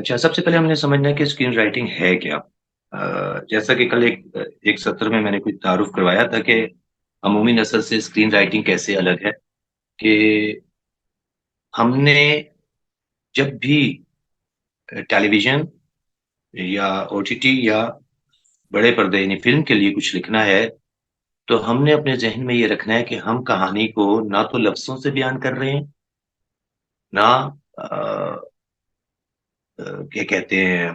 अच्छा, सबसे पहले हमने समझना है कि स्क्रीन राइटिंग है क्या? जैसा कि कल एक एक सत्र में मैंने कुछ तारुफ करवाया था कि अमूमी नस्ल से स्क्रीन राइटिंग कैसे अलग है, कि हमने जब भी टेलीविज़न या ओटीटी या बड़े पर्दे यानी फ़िल्म के लिए कुछ लिखना है, तो हमने अपने ज़हन में ये रखना है कि हम कहानी को ना तो लफ्ज़ों से बयान कर रहे हैं, ना अ क्या कहते हैं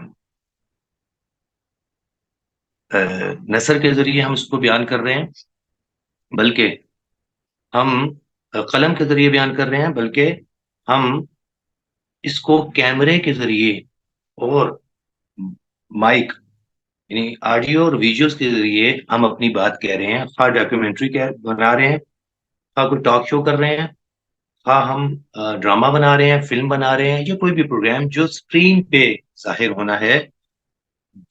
अ, नस्र के ज़रिए हम इसको बयान कर रहे हैं, बल्कि हम कलम के ज़रिए बयान कर रहे हैं, बल्कि हम इसको कैमरे के ज़रिए और माइक यानी ऑडियो और विजुअल्स के ज़रिए हम अपनी बात कह रहे हैं। ख़ास डॉक्यूमेंट्री कह बना रहे हैं, ख़ास कोई टॉक शो कर रहे हैं, ख़ास हम ड्रामा बना रहे हैं, फ़िल्म बना रहे हैं या कोई भी प्रोग्राम जो स्क्रीन पे ज़ाहिर होना है,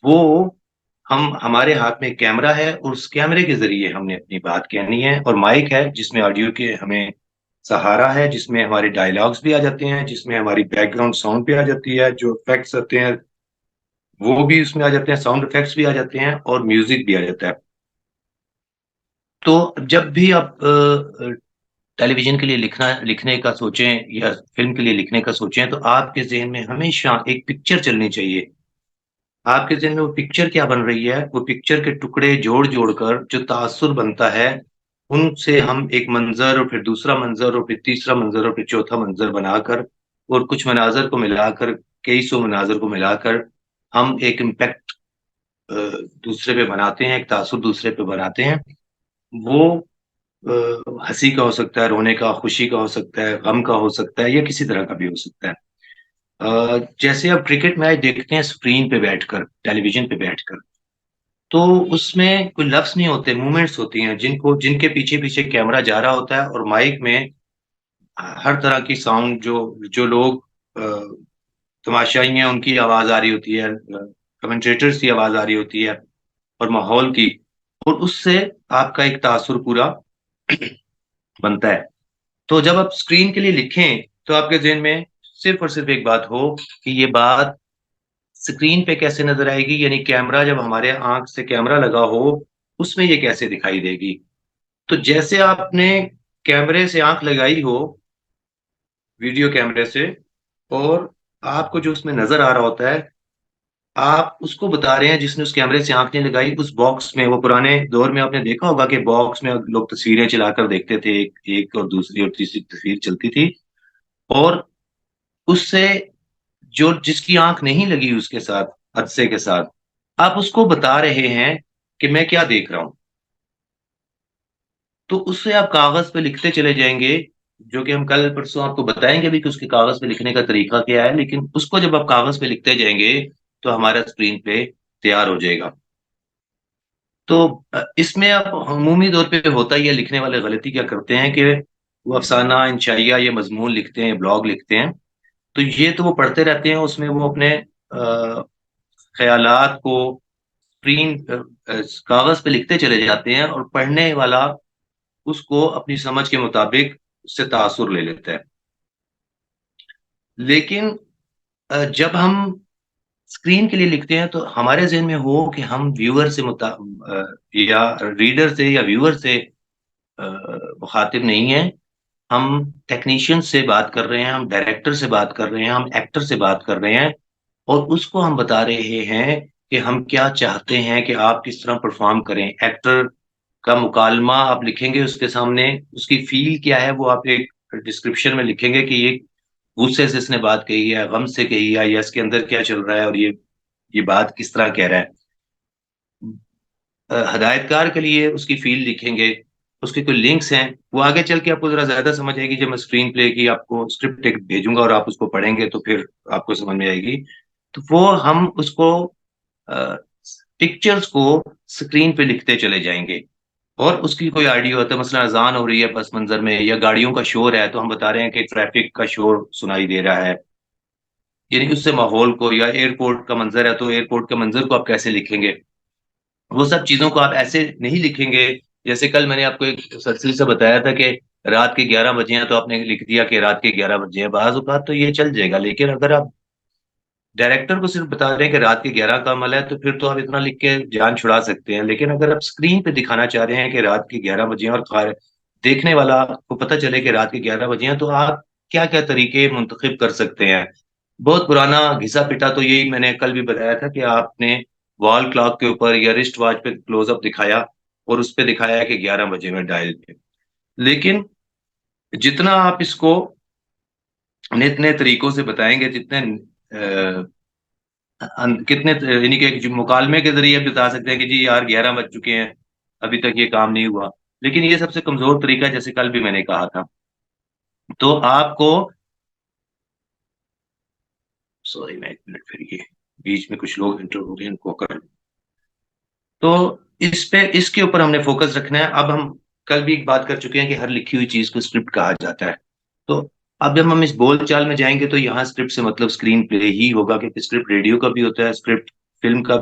वो हम हमारे हाथ में कैमरा है और उस कैमरे के ज़रिए हमने अपनी बात कहनी है और माइक है जिसमें ऑडियो के हमें सहारा है, जिसमें हमारे डायलॉग्स भी आ जाते हैं, जिसमें हमारी बैकग्राउंड साउंड भी आ जाती है, जो इफ़ेक्ट्स आते हैं, वो भी उसमें आ जाते हैं, साउंड इफ़ेक्ट्स भी आ जाते हैं और म्यूज़िक भी आ जाता है। तो जब भी आप टेलीविज़न के लिए लिखने का सोचें या फ़िल्म के लिए लिखने का सोचें, तो आपके ज़हन में हमेशा एक पिक्चर चलनी चाहिए। आपके ज़हन में वो पिक्चर क्या बन रही है, वो पिक्चर के टुकड़े जोड़-जोड़ कर जो तासुर बनता है, उनसे हम एक मंज़र और फिर दूसरा मंज़र और फिर तीसरा मंज़र और फिर चौथा मंज़र बनाकर और कुछ मनाज़र को मिलाकर, कई सौ मनाज़र को मिलाकर हम एक इम्पैक्ट अ, दूसरे पे बनाते हैं, एक तासुर दूसरे पे बनाते हैं। वो हँसी का हो सकता है, रोने का, खुशी का हो सकता है, गम का हो सकता है या किसी तरह का भी हो सकता है। जैसे आप क्रिकेट मैच देखते हैं स्क्रीन पे बैठकर, टेलीविज़न पे बैठकर, तो उसमें कोई लफ्ज़ नहीं होते, मूवमेंट्स होती हैं जिनके पीछे-पीछे कैमरा जा रहा होता है और माइक में हर तरह की साउंड जो जो लोग तमाशाई हैं उनकी आवाज़ आ रही होती है, कमेंटेटर्स की आवाज़ आ रही होती है और माहौल की और उससे आपका एक तासुर पूरा बनता है। तो जब आप स्क्रीन के लिए लिखें, तो आपके ज़हन में सिर्फ़ और सिर्फ़ एक बात हो कि ये बात स्क्रीन पे कैसे नज़र आएगी, यानी कैमरा जब हमारे आँख से कैमरा लगा हो, उसमें ये कैसे दिखाई देगी। तो जैसे आपने कैमरे से आँख लगाई हो, वीडियो कैमरे से और आपको जो उसमें नज़र आ रहा होता है, आप उसको बता रहे हैं जिसने उस कैमरे से आँख नहीं लगाई, उस बॉक्स में वो पुराने दौर में आपने देखा होगा कि बॉक्स में लोग तस्वीरें चलाकर देखते थे, एक एक और दूसरी और तीसरी तस्वीर चलती थी और उससे जो जिसकी आँख नहीं लगी उसके साथ, हादसे के साथ, आप उसको बता रहे हैं कि मैं क्या देख रहा हूँ। तो उससे आप कागज़ पे लिखते चले जाएँगे, जो कि हम कल-परसों आपको बताएँगे भी कि उसके कागज़ पे लिखने का तरीका क्या है, लेकिन उसको जब आप कागज़ पे लिखते जाएँगे, तो हमारा स्क्रीन पे तैयार हो जाएगा। तो इसमें अब अमूमी तौर पे होता ही है, लिखने वाले गलती क्या करते हैं कि वो अफ़साना, इंशाइया या मज़मून लिखते हैं, ब्लॉग लिखते हैं, तो ये तो वो पढ़ते रहते हैं, उसमें वो अपने ख़यालात को स्क्रीन कागज़ पे लिखते चले जाते हैं और पढ़ने वाला उसको अपनी समझ के मुताबिक उससे तासुर ले लेता है। लेकिन जब हम स्क्रीन के लिए लिखते हैं तो हमारे ज़हन में हो कि हम व्यूअर से या रीडर से या व्यूअर से अ, मुख़ातिब नहीं हैं। हम टेक्नीशियन से बात कर रहे हैं, हम डायरेक्टर से बात कर रहे हैं, हम एक्टर से बात कर रहे हैं और उसको हम बता रहे हैं कि हम क्या चाहते हैं कि आप किस तरह परफ़ॉर्म करें। एक्टर का मुकालमा आप लिखेंगे उसके सामने, उसकी फ़ील क्या है वो आप एक डिस्क्रिप्शन में लिखेंगे कि ये गुस्से से इसने बात कही है, गम से कही है या इसके अंदर क्या चल रहा है और ये बात किस तरह कह रहा है। हदायतकार के लिए उसकी फ़ील लिखेंगे, उसके कोई लिंक्स हैं, वो आगे चल के आपको ज़रा ज़्यादा समझ आएगी जब मैं स्क्रीन प्ले की आपको स्क्रिप्ट एक भेजूँगा और आप उसको पढ़ेंगे तो फिर आपको समझ में आएगी। तो वो हम उसको अ, पिक्चर्स को स्क्रीन पे लिखते चले जाएँगे और उसकी कोई ऑडियो है तो मसलन अज़ान हो रही है पस मंज़र में या गाड़ियों का शोर है, तो हम बता रहे हैं कि ट्रैफ़िक का शोर सुनाई दे रहा है। यानी कि उससे माहौल को या एयरपोर्ट का मंज़र है, तो एयरपोर्ट के मंज़र को आप कैसे लिखेंगे? वो सब चीज़ों को आप ऐसे नहीं लिखेंगे, जैसे कल मैंने आपको एक तफ़सील से बताया था कि रात के 11 बजे हैं, तो आपने लिख दिया कि रात के 11 बजे हैं। बाज़ औक़ात तो ये चल जाएगा, लेकिन अगर आप डायरेक्टर को सिर्फ बता रहे हैं कि रात के 11 का अमल है, तो फिर तो आप इतना लिख के जान छुड़ा सकते हैं। लेकिन अगर आप स्क्रीन पे दिखाना चाह रहे हैं कि रात के 11 बजे हैं, और देखने वाला को पता चले कि रात के 11 बजे हैं, तो आप क्या क्या तरीके मुंतखब कर सकते हैं। बहुत पुराना घिसा पिटा तो यही मैंने कल भी बताया था कि आपने वॉल क्लॉक के ऊपर या रिस्ट वॉच पे क्लोजअप दिखाया और उस पे दिखाया कि 11 बजे में डायल पे। लेकिन जितना आप इसको नए नए तरीकों से बताएंगे, जितने कितने यानी कि जो मुकालमे के जरिए बता सकते हैं कि जी यार 11 बज चुके हैं, अभी तक ये काम नहीं हुआ। लेकिन ये सबसे कमजोर तरीका है, जैसे कल भी मैंने कहा था। तो आपको, सॉरी मैं एक मिनट, फिर ये बीच में कुछ लोग इंटर हो गए, इनको कर। तो इस पे, इसके ऊपर हमने फोकस रखना है। अब हम कल भी एक बात कर चुके हैं कि हर लिखी हुई चीज को स्क्रिप्ट कहा जाता है। तो अब जब हम इस बोलचाल में जाएंगे तो यहाँ स्क्रिप्ट से मतलब स्क्रीन प्ले ही होगा, क्योंकि स्क्रिप्ट रेडियो का भी होता है, स्क्रिप्ट फिल्म का,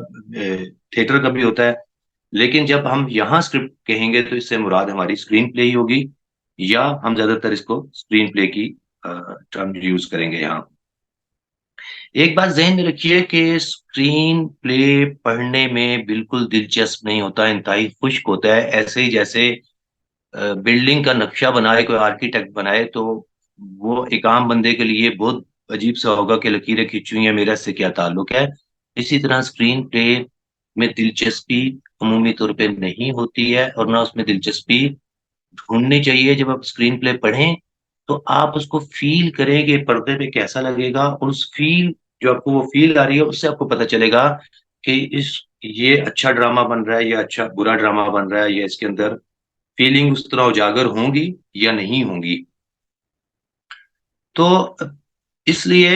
थिएटर का भी होता है। लेकिन जब हम यहाँ स्क्रिप्ट कहेंगे तो इससे मुराद हमारी स्क्रीन प्ले ही होगी, या हम ज्यादातर इसको स्क्रीन प्ले की टर्म यूज करेंगे यहाँ। एक बात जहन में रखिए कि स्क्रीन प्ले पढ़ने में बिल्कुल दिलचस्प नहीं होता, इंतहाई खुश्क होता है। ऐसे ही जैसे बिल्डिंग का नक्शा बनाए कोई आर्किटेक्ट बनाए, तो वो एक आम बंदे के लिए बहुत अजीब सा होगा कि लकीरें खींची हुई हैं, मेरा इससे क्या ताल्लुक है। इसी तरह स्क्रीन प्ले में दिलचस्पी अमूमी तौर पे नहीं होती है, और ना उसमें दिलचस्पी ढूंढनी चाहिए। जब आप स्क्रीन प्ले पढ़ें तो आप उसको फील करें कि पर्दे पे कैसा लगेगा, और उस फील, जो आपको वो फील आ रही है, उससे आपको पता चलेगा कि इस ये अच्छा ड्रामा बन रहा है या अच्छा बुरा ड्रामा बन रहा है, या इसके अंदर फीलिंग उस तरह उजागर होंगी या नहीं होंगी। तो इसलिए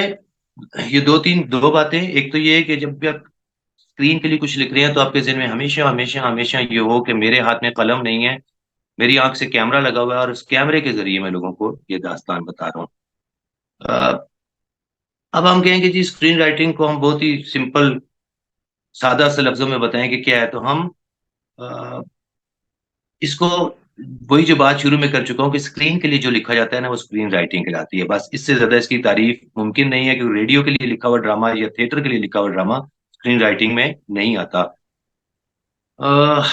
ये दो बातें, एक तो ये है कि जब भी आप स्क्रीन के लिए कुछ लिख रहे हैं, तो आपके ज़हन में हमेशा हमेशा हमेशा ये हो कि मेरे हाथ में कलम नहीं है, मेरी आंख से कैमरा लगा हुआ है, और उस कैमरे के जरिए मैं लोगों को ये दास्तान बता रहा हूँ। अ, अब हम कहेंगे जी स्क्रीन राइटिंग को हम बहुत ही सिंपल, सादा से लफ्जों में बताएं कि क्या है, तो हम अ, इसको, वही जो बात शुरू में कर चुका हूँ कि स्क्रीन के लिए जो लिखा जाता है ना, वो स्क्रीन राइटिंग कहलाती है। बस इससे ज्यादा इसकी तारीफ मुमकिन नहीं है, कि रेडियो के लिए लिखा हुआ ड्रामा या थिएटर के लिए लिखा हुआ ड्रामा स्क्रीन राइटिंग में नहीं आता। अ,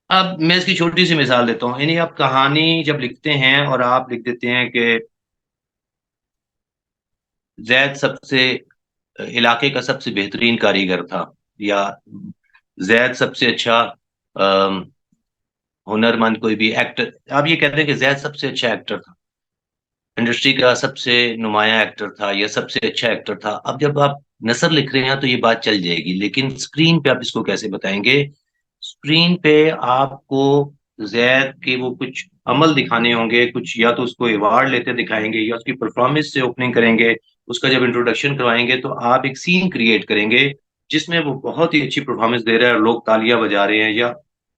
अब मैं इसकी छोटी सी मिसाल देता हूँ। यानी आप कहानी जब लिखते हैं और आप लिख देते हैं कि जैद सबसे इलाके का सबसे बेहतरीन कारीगर था, या जैद सबसे अच्छा अम, हुनरमंद कोई भी एक्टर, आप ये कहते हैं कि जैद सबसे अच्छा एक्टर था, इंडस्ट्री का सबसे नुमाया एक्टर था, या सबसे अच्छा एक्टर था। अब जब आप नसर लिख रहे हैं तो ये बात चल जाएगी, लेकिन स्क्रीन पे आप इसको कैसे बताएंगे? स्क्रीन पे आपको जैद के वो कुछ अमल दिखाने होंगे, कुछ या तो उसको अवार्ड लेते दिखाएंगे, या उसकी परफॉर्मेंस से ओपनिंग करेंगे। उसका जब इंट्रोडक्शन करवाएंगे तो आप एक सीन क्रिएट करेंगे जिसमें वो बहुत ही अच्छी परफॉर्मेंस दे रहा है और लोग तालियां बजा रहे हैं, या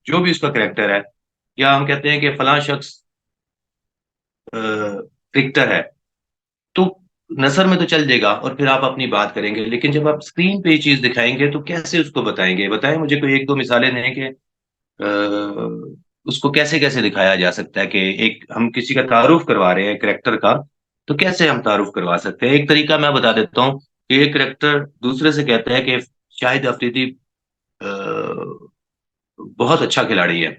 जो भी उसका करेक्टर है। या हम कहते हैं कि फलां शख्स क्रिकेटर है, तो नसर में तो चल जाएगा और फिर आप अपनी बात करेंगे। लेकिन जब आप स्क्रीन पे ये चीज दिखाएंगे तो कैसे उसको बताएंगे? बताएं मुझे कोई एक दो मिसालें दें कि उसको कैसे कैसे दिखाया जा सकता है। कि एक हम किसी का तारुफ करवा रहे हैं करेक्टर का, तो कैसे हम तारुफ करवा सकते हैं? एक तरीका मैं बता देता हूँ कि एक करेक्टर दूसरे से कहता है कि शाहिद अफरीदी अ, बहुत अच्छा खिलाड़ी है।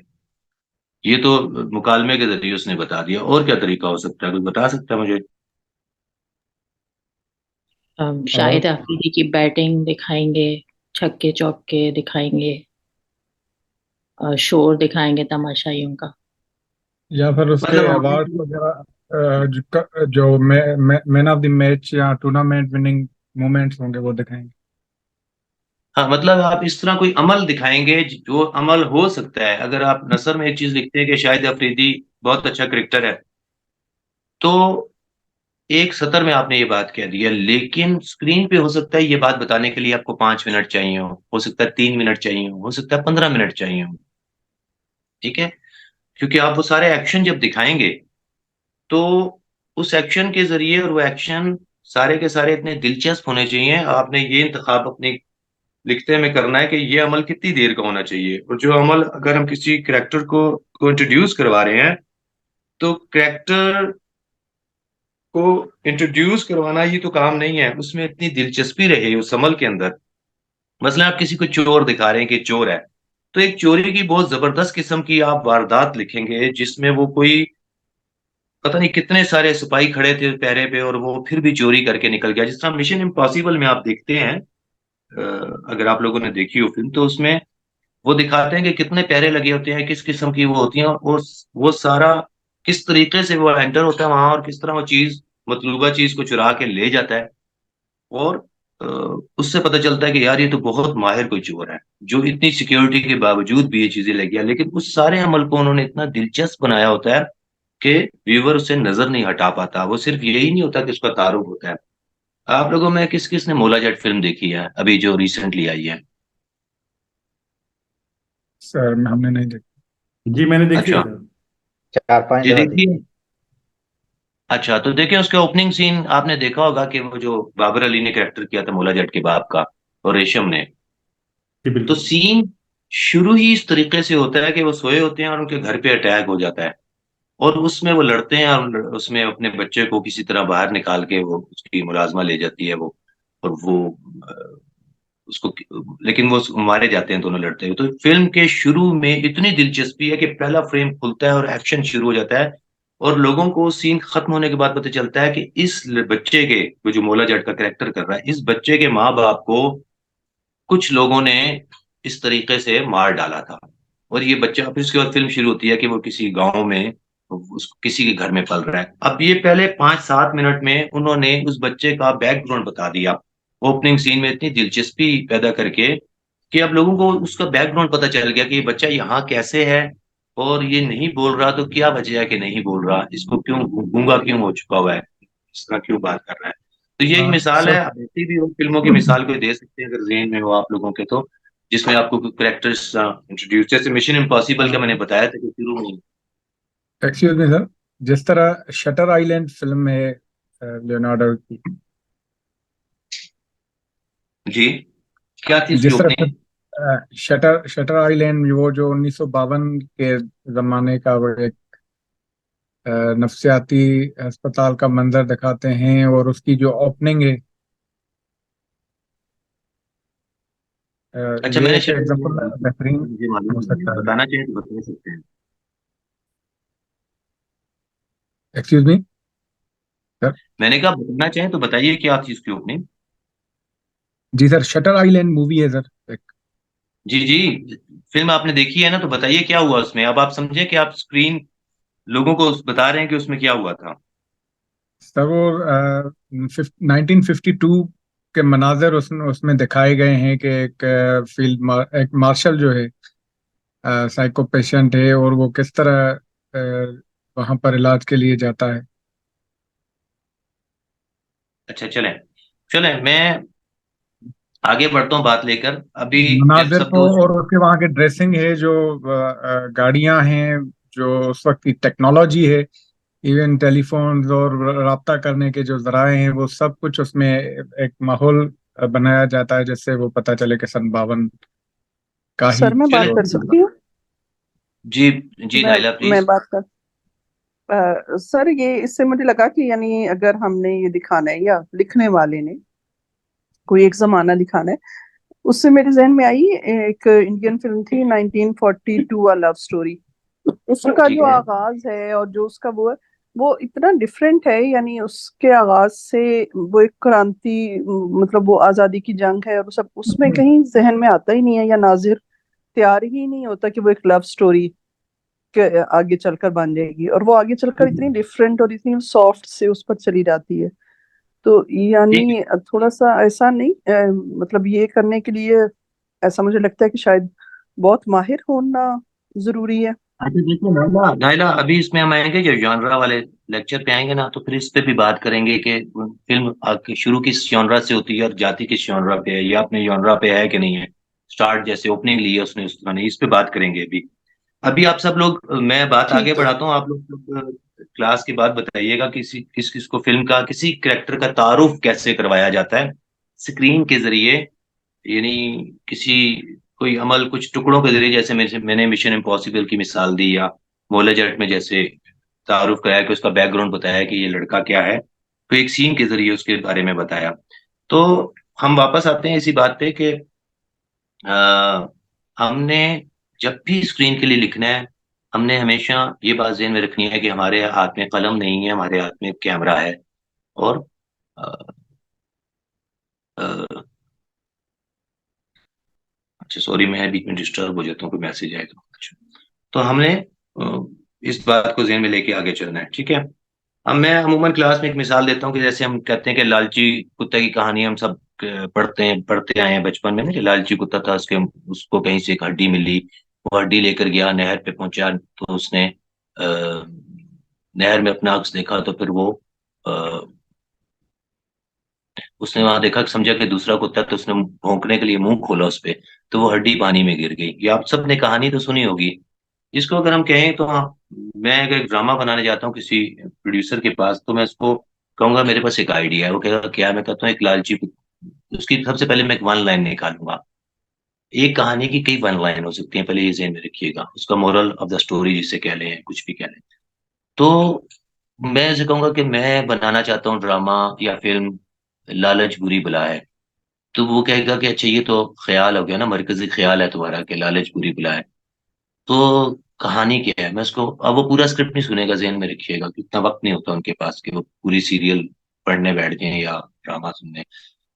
ये तो मुकालमे के जरिए उसने बता दिया। और क्या तरीका हो सकता है, कुछ बता सकता है मुझे? और शाहिद अफरीदी की बैटिंग दिखाएंगे, छक्के चौके दिखाएंगे, शोर दिखाएंगे तमाशाइयों का। या फिर उसके मतलब हम, अवार्ड वगैरह, जो मैन ऑफ द मैच या टूर्नामेंट विनिंग मोमेंट्स होंगे वो दिखाएंगे। हाँ, मतलब आप इस तरह कोई अमल दिखाएंगे जो अमल हो सकता है। अगर आप नसर में एक चीज लिखते हैं कि शाहिद अफरीदी बहुत अच्छा क्रिकेटर है, तो एक सतर में आपने ये बात कह दी है। लेकिन स्क्रीन पे हो सकता है ये बात बताने के लिए आपको 5 मिनट चाहिए हो सकता है 3 मिनट चाहिए हो सकता है 15 मिनट चाहिए हो। ठीक है, क्योंकि आप वो सारे एक्शन जब दिखाएंगे, तो उस एक्शन के जरिए, और वो एक्शन सारे के सारे इतने दिलचस्प होने चाहिए, आपने ये इंतखाब अपने लिखते में करना है कि ये अमल कितनी देर का होना चाहिए। और जो अमल, अगर हम किसी करेक्टर को इंट्रोड्यूस करवा रहे हैं, तो करेक्टर को इंट्रोड्यूस करवाना ही तो काम नहीं है, उसमें इतनी दिलचस्पी रहे उस अमल के अंदर। मसलन आप किसी को चोर दिखा रहे हैं कि चोर है, तो एक चोरी की बहुत जबरदस्त किस्म की आप वारदात लिखेंगे जिसमें वो कोई पता नहीं कितने सारे सिपाही खड़े थे पहरे पे और वो फिर भी चोरी करके निकल गया। जिस तरह मिशन इम्पॉसिबल में आप देखते हैं, अगर आप लोगों ने देखी हो फिल्म, तो उसमें वो दिखाते हैं कि कितने पहरे लगे होते हैं, किस किस्म की वो होती हैं, और वो सारा किस तरीके से वो एंटर होता है वहां और किस तरह वो चीज, मतलूबा चीज को चुरा के ले जाता है। और अ, उससे पता चलता है कि यार ये तो बहुत माहिर कोई चोर है, जो इतनी सिक्योरिटी के बावजूद भी ये चीजें ले गया। लेकिन उस सारे अमल को उन्होंने इतना दिलचस्प बनाया होता है कि व्यूवर उससे नजर नहीं हटा पाता। वो सिर्फ यही नहीं होता कि उसका तारुफ होता है। आप लोगों में किस किस ने मोला जट फिल्म देखी है अभी जो रिसेंटली आई है? सर हमने नहीं देखा। जी मैंने देखी है अच्छा, सर। 4-5 जी दफा देखी देखी। है। अच्छा, तो देखिए उसका ओपनिंग सीन आपने देखा होगा कि वो जो बाबर अली ने कैरेक्टर किया था मोला जट के बाप का, और रेशम ने, जी तो बिल्कुल। सीन शुरू ही इस तरीके से होता है कि वो सोए होते हैं और उनके घर पे अटैक हो जाता है, और उसमें वो लड़ते हैं और उसमें अपने बच्चे को किसी तरह बाहर निकाल के वो उसकी मुलाजमा ले जाती है वो, और वो अ, उसको, लेकिन वो मारे जाते हैं दोनों लड़ते हुए। तो फिल्म के शुरू में इतनी दिलचस्पी है कि पहला फ्रेम खुलता है और एक्शन शुरू हो जाता है, और लोगों को सीन खत्म होने के बाद पता चलता है कि इस बच्चे के, वो जो मोला जट का कैरेक्टर कर रहा है, इस बच्चे के माँ बाप को कुछ लोगों ने इस तरीके से मार डाला था। और ये बच्चा, फिर उसके बाद फिल्म शुरू होती है कि वो किसी गांव में किसी के घर में पल रहा है। अब ये पहले 5-7 मिनट में उन्होंने उस बच्चे का बैकग्राउंड बता दिया, ओपनिंग सीन में इतनी दिलचस्पी पैदा करके कि अब लोगों को उसका बैकग्राउंड पता चल गया कि ये बच्चा यहाँ कैसे है, और ये नहीं बोल रहा तो क्या वजह है कि नहीं बोल रहा, इसको क्यों गूंगा क्यों हो चुका हुआ है, इस तरह क्यों बात कर रहा है। तो ये एक मिसाल है। सर आप ऐसी भी उन फिल्मों की मिसाल कोई दे सकते हैं अगर जेहन में हो आप लोगों के, तो जिसमें आपको करेक्टर्स इंट्रोड्यूस, जैसे मिशन इम्पॉसिबल का मैंने बताया था कि शुरू में। एक्सक्यूज मी सर, जिस तरह शटर आइलैंड फिल्म में लियोनार्डो की, जी, क्या थी उसकी जिस ओपनिंग? तरह शटर शटर आइलैंड, वो जो 1952 के जमाने का वो एक नफ्सियाती अस्पताल का मंजर दिखाते हैं, और उसकी जो ओपनिंग है, अच्छा, ये मैंने एक शायद एग्जांपल बेहतरीन मुझे मालूम हो नहीं है, सकता है। बताना चाहिए तो बता सकते हैं। Excuse me sir. मैंने कहा बताना चाहें तो बताइए क्या थी उसकी ओपनिंग। जी सर, शटर आइलैंड मूवी है सर एक। जी जी, फिल्म आपने देखी है ना, तो बताइए क्या हुआ उसमें। अब आप समझे कि आप स्क्रीन लोगों को बता रहे हैं कि उसमें क्या हुआ था। सर वो 1952 के मनाजिर उसमें दिखाए गए हैं कि एक एक मार्शल जो है साइको पेशेंट है, और वो किस तरह वहां पर इलाज के लिए जाता है। अच्छा, चलें चलें, मैं आगे बढ़ता हूँ बात लेकर। अभी जब मनाजिर सब को, दोस्त, और उसके वहाँ के ड्रेसिंग है, जो गाड़ियां हैं, जो उस वक्त की टेक्नोलॉजी है, इवन टेलीफोन और राब्ता करने के जो जराए हैं, वो सब कुछ उसमें एक माहौल बनाया जाता है, जिससे वो पता चले कि सन 52 का ही सर मैं बात चलें, जो। कर सकती हूँ। जी जी, मैं नाइला मैं प्लीज। बात कर सर, ये इससे मुझे लगा कि यानी अगर हमने ये दिखाना है या लिखने वाले ने कोई एक जमाना दिखाना है, उससे मेरे जहन में आई एक इंडियन फिल्म थी 1942 लव स्टोरी। उसका ठीक जो है। आगाज है और जो उसका वो है, वो इतना डिफरेंट है। यानी उसके आगाज से वो एक क्रांति, मतलब वो आजादी की जंग है, और सब उसमें कहीं जहन में आता ही नहीं है, या नाजिर तैयार ही नहीं होता कि वो एक लव स्टोरी के आगे चलकर बन जाएगी, और वो आगे चलकर इतनी डिफरेंट और इतनी सॉफ्ट से उस पर चली जाती है। तो ठीक है। यानी थोड़ा सा ऐसा नहीं, मतलब ये करने के लिए ऐसा मुझे लगता है कि शायद बहुत माहिर होना जरूरी है। अच्छा देखिए नाइला, नाइला, अभी इसमें हम आएंगे जो जॉनरा वाले लेक्चर पे आएंगे ना, तो फिर इस पे भी बात करेंगे कि फिल्म आके शुरू किस जॉनरा से होती है और जाती किस जॉनरा पे है, या अपने जॉनरा पे है कि नहीं है। स्टार्ट जैसे ओपनिंग ली है उसने उस तरह नहीं, इस पे बात करेंगे अभी। अभी आप सब लोग, मैं बात आगे ठीक है। बढ़ाता हूँ, आप लोग क्लास के बाद बताइएगा किसी किस किस को फिल्म का किसी करेक्टर का तारुफ कैसे करवाया जाता है स्क्रीन के जरिए, यानी किसी कोई अमल कुछ टुकड़ों के जरिए, जैसे मैंने मिशन इम्पॉसिबल की मिसाल दी, या मोले जट में जैसे तारुफ कराया कि उसका बैकग्राउंड बताया कि ये लड़का क्या है, तो एक सीन के जरिए उसके बारे में बताया। तो हम वापस आते हैं इसी बात पे कि हमने जब भी स्क्रीन के लिए लिखना है, हमने हमेशा ये बात ज़हन में रखनी है कि हमारे हाथ में कलम नहीं है, हमारे हाथ में कैमरा है। और अ, अ, अच्छा सॉरी, मैं बीच में डिस्टर्ब हो जाता हूँ, कोई मैसेज आए तो। अच्छा, तो हमने इस बात को ज़हन में लेके आगे चलना है, ठीक है। अब मैं अमूमन क्लास में एक मिसाल देता हूँ कि जैसे हम कहते हैं कि लालची कुत्ते की कहानी हम सब पढ़ते आए हैं बचपन में ना, कि लालची कुत्ता था, उसको कहीं से एक हड्डी मिली। वो हड्डी लेकर गया, नहर पे पहुंचा, तो उसने नहर में अपना अक्स देखा, तो फिर वो अ, उसने वहां देखा, समझा कि दूसरा कुत्ता, तो उसने भौंकने के लिए मुंह खोला उस पे, तो वो हड्डी पानी में गिर गई। ये आप सबने कहानी तो सुनी होगी। इसको अगर हम कहें तो हाँ, मैं अगर एक ड्रामा बनाने जाता हूँ किसी प्रोड्यूसर के पास, तो मैं उसको कहूंगा मेरे पास एक आइडिया है। वो कहेगा क्या? मैं कहता हूँ एक उसकी सबसे पहले मैं एक वन लाइन निकालूंगा। एक कहानी की कई वन लाइन हो सकती है, पहले ये ज़हन में रखिएगा। उसका मोरल ऑफ द स्टोरी जिसे कह लें, कुछ भी कह लें। तो मैं ऐसे कहूंगा कि मैं बनाना चाहता हूँ ड्रामा या फिल्म, लालच बुरी बला है। तो वो कहेगा कि अच्छा ये तो ख्याल हो गया ना, मरकजी ख्याल है तुम्हारा कि लालच बुरी बला है। तो कहानी क्या है? मैं उसको, अब वो पूरा स्क्रिप्ट नहीं सुनेगा, ज़हन में रखिएगा कि इतना वक्त नहीं होता उनके पास कि वो पूरी सीरियल पढ़ने बैठ जाएं या ड्रामा सुनने।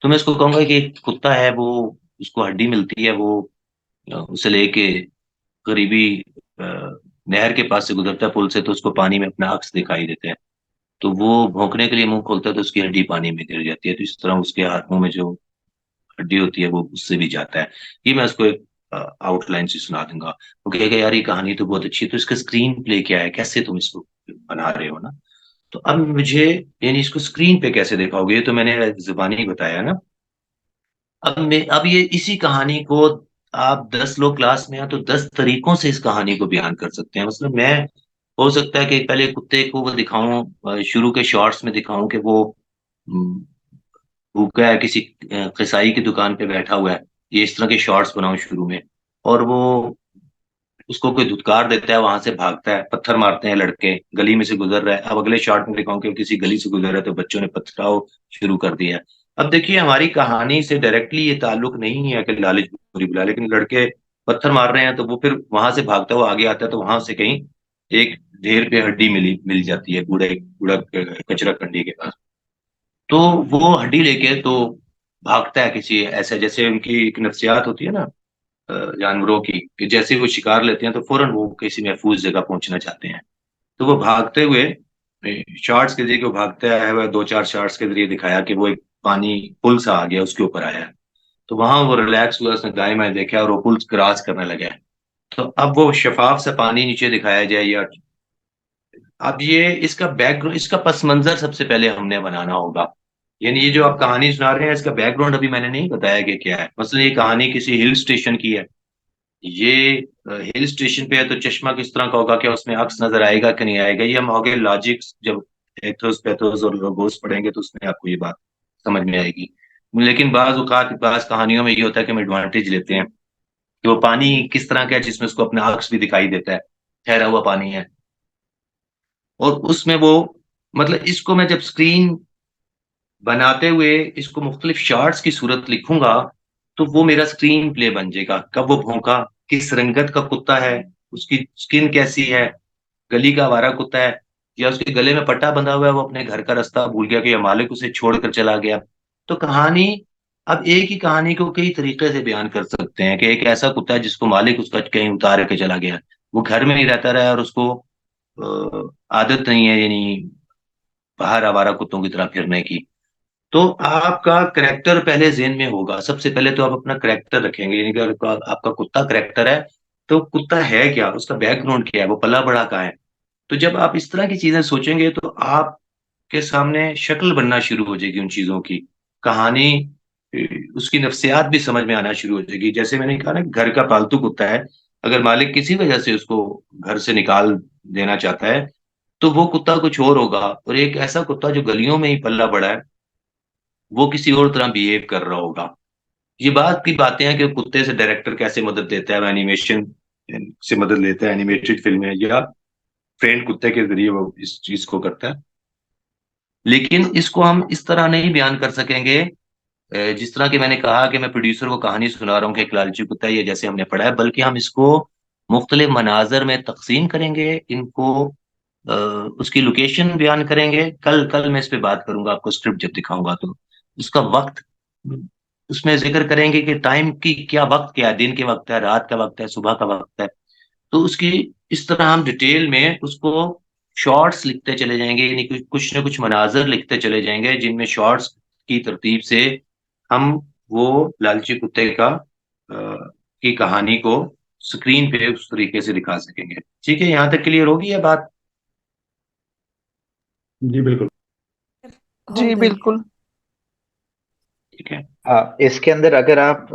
तो मैं उसको कहूंगा कि एक कुत्ता है, वो उसको हड्डी मिलती है, वो उसे लेके करीबी अ, नहर के पास से गुजरता है पुल से, तो उसको पानी में अपना अक्स दिखाई देता है। तो वो भौंकने के लिए मुंह खोलता है, तो उसकी हड्डी पानी में गिर जाती है। तो इस तरह उसके हाथों में जो हड्डी होती है वो उससे भी जाता है। ये मैं उसको एक आउटलाइन से सुना दूंगा। वो कहेगा यार ये कहानी तो बहुत अच्छी है, तो इसका स्क्रीन प्ले क्या है, कैसे तुम इसको बना रहे हो ना। तो अब मुझे, यानी इसको स्क्रीन पे कैसे दिखाओगे, ये तो मैंने जुबानी बताया ना। अब ये इसी कहानी को आप 10 लोग क्लास में हैं तो 10 तरीकों से इस कहानी को बयान कर सकते हैं। मतलब मैं, हो सकता है कि पहले कुत्ते को वो दिखाऊं, शुरू के शॉर्ट्स में दिखाऊं कि वो हम्म, भूखा है, किसी कसाई की दुकान पे बैठा हुआ है। ये इस तरह के शॉर्ट्स बनाऊं शुरू में। और वो, उसको कोई धुतकार देता है, वहां से भागता है, पत्थर मारते हैं लड़के, गली में से गुजर रहा है। अब अगले शॉट में दिखाऊं कि किसी गली से गुजर रहा है, तो बच्चों ने पथराव शुरू कर दिया है। अब देखिए हमारी कहानी से डायरेक्टली ये ताल्लुक नहीं है कि लालच बुरी बला, लेकिन लड़के पत्थर मार रहे हैं, तो वो फिर वहां से भागता हुआ आगे आता है, तो वहां से कहीं एक ढेर पे हड्डी मिल जाती है, कूड़ा कूड़ा कचरा कंडी के पास। तो वो हड्डी लेके तो भागता है किसी ऐसे, जैसे उनकी एक नफ्सियात होती है ना जानवरों की, कि जैसे ही वो शिकार लेते हैं तो फौरन वो किसी महफूज जगह पहुंचना चाहते हैं। तो वो भागते हुए, शॉर्ट्स के जरिए वो भागता है, वह 2-4 शॉर्ट्स के जरिए दिखाया कि वो एक पानी पुल सा आ गया, उसके ऊपर आया है। तो वहां वो रिलैक्स हुआ, उसने दाएं बाएं देखा और वो पुल क्रॉस करने लगा है। तो अब वो शफाफ से पानी नीचे दिखाया जाए, या अब ये इसका बैकग्राउंड, इसका पस मंजर सबसे पहले हमने बनाना होगा। यानी ये जो आप कहानी सुना रहे हैं, इसका बैकग्राउंड अभी मैंने नहीं बताया कि क्या है। मसलन ये कहानी किसी हिल स्टेशन की है। ये हिल स्टेशन पे है, तो चश्मा किस तरह का होगा, क्या उसमें अक्स नजर आएगा कि नहीं आएगा, ये हम आगे लॉजिक जब एथोस पैथोस और लोगोस पढ़ेंगे तो उसमें आपको ये बात समझ में आएगी। लेकिन बाज कहानियों में ये होता है कि हम एडवांटेज लेते हैं कि वो पानी किस तरह का है, जिसमें उसको अपना अक्स भी दिखाई देता है, ठहरा हुआ पानी है। और उसमें वो, मतलब इसको मैं जब स्क्रीन बनाते हुए इसको मुख्तलिफ शार्ट्स की सूरत लिखूंगा, तो वो मेरा स्क्रीन प्ले बन जाएगा। कब वो भौंका, किस रंगत का कुत्ता है, उसकी स्किन कैसी है, गली का आवारा कुत्ता है, या उसके गले में पट्टा बंधा हुआ है, वो अपने घर का रास्ता भूल गया कि या मालिक उसे छोड़कर चला गया। तो कहानी, अब एक ही कहानी को कई तरीके से बयान कर सकते हैं कि एक ऐसा कुत्ता है जिसको मालिक उसका कहीं उतार के चला गया, वो घर में ही रहता रहा और उसको आदत नहीं है, यानी बाहर आवारा कुत्तों की तरह फिरने की। तो आपका करेक्टर पहले जेन में होगा। सबसे पहले तो आप अपना करेक्टर रखेंगे, यानी कि अगर आपका कुत्ता करेक्टर है, तो कुत्ता है क्या, उसका बैकग्राउंड क्या है, वो पला बड़ा कहाँ है। तो जब आप इस तरह की चीजें सोचेंगे, तो आपके सामने शक्ल बनना शुरू हो जाएगी उन चीजों की। कहानी, उसकी नफ्सियात भी समझ में आना शुरू हो जाएगी। जैसे मैंने कहा ना, घर का पालतू कुत्ता है, अगर मालिक किसी वजह से उसको घर से निकाल देना चाहता है, तो वो कुत्ता कुछ और होगा। और एक ऐसा कुत्ता जो गलियों में ही पल्ला बड़ा है, वो किसी और तरह बिहेव कर रहा होगा। ये बात की बातें हैं कि कुत्ते से डायरेक्टर कैसे मदद लेता है, एनिमेशन से मदद लेता है, एनिमेटेड फिल्में या ट्रेन कुत्ते के जरिए वो इस चीज को करता है। लेकिन इसको हम इस तरह नहीं बयान कर सकेंगे जिस तरह की मैंने कहा कि मैं प्रोड्यूसर को कहानी सुना रहा हूँ कि एक लालची कुत्ता है, ये जैसे हमने पढ़ा है, बल्कि हम इसको मुख्तलिफ मनाजर में तकसीम करेंगे, इनको अ, उसकी लोकेशन बयान करेंगे। कल कल मैं इस पे बात करूंगा आपको, स्क्रिप्ट जब दिखाऊंगा तो उसका वक्त उसमें जिक्र करेंगे कि टाइम की क्या वक्त, क्या है, दिन के वक्त है, रात का वक्त है, सुबह का वक्त है। तो उसकी इस तरह हम डिटेल में उसको शॉर्ट्स लिखते चले जाएंगे, यानी कुछ ना कुछ मनाजर लिखते चले जाएंगे जिनमें शॉर्ट्स की तरतीब से हम वो लालची कुत्ते की कहानी को स्क्रीन पे उस तरीके से दिखा सकेंगे। ठीक है, यहाँ तक क्लियर होगी ये बात? जी बिल्कुल। हो जी गई। बिल्कुल। ठीक है। इसके अंदर अगर आप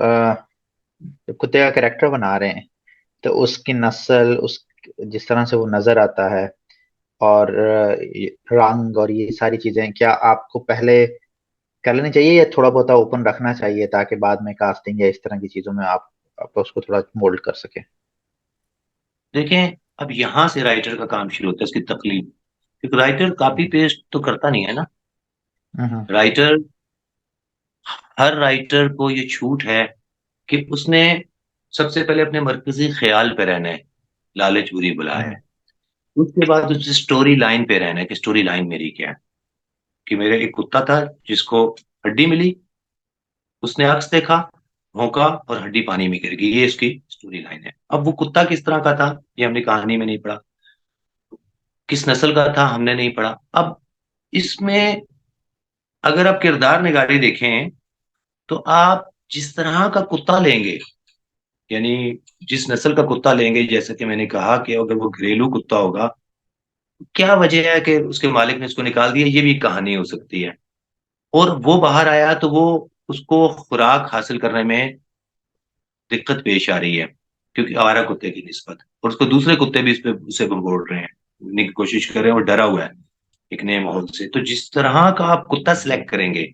कुत्ते का कैरेक्टर बना रहे हैं तो उसकी नस्ल, उस जिस तरह से वो नजर आता है, और रंग और ये सारी चीजें क्या आपको पहले कर लेनी चाहिए, या थोड़ा बहुत ओपन रखना चाहिए ताकि बाद में कास्टिंग या इस तरह की चीजों में आप उसको थोड़ा मोल्ड कर सके? देखें, अब यहाँ से राइटर का काम शुरू होता है, इसकी तकलीफ। क्योंकि राइटर कॉपी पेस्ट तो करता नहीं है ना। हम्म। राइटर, हर राइटर को ये छूट है कि उसने सबसे पहले अपने मरकजी ख्याल पे रहना है, लालच बुरी बला है। हम्म। उसके बाद उसे स्टोरी लाइन पे रहना है कि स्टोरी लाइन मेरी क्या है। कि मेरे एक कुत्ता था जिसको हड्डी मिली, उसने अक्स देखा, भौंका और हड्डी पानी में गिर गई, ये इसकी स्टोरी लाइन है। अब वो कुत्ता किस तरह का था ये हमने कहानी में नहीं पढ़ा, किस नस्ल का था हमने नहीं पढ़ा। अब इसमें अगर आप किरदार निगारी देखें तो आप जिस तरह का कुत्ता लेंगे, यानी जिस नस्ल का कुत्ता लेंगे, जैसे कि मैंने कहा कि अगर वो घरेलू कुत्ता होगा, क्या वजह है कि उसके मालिक ने उसको निकाल दिया, ये भी कहानी हो सकती है। और वो बाहर आया तो वो उसको खुराक हासिल करने में दिक्कत पेश आ रही है, क्योंकि आवारा कुत्ते की निस्बत, और उसको दूसरे कुत्ते भी इस पे उसे भगोड़ रहे हैं, उड़ने की कोशिश कर रहे हैं, और डरा हुआ है एक नए माहौल से। तो जिस तरह का आप कुत्ता सिलेक्ट करेंगे,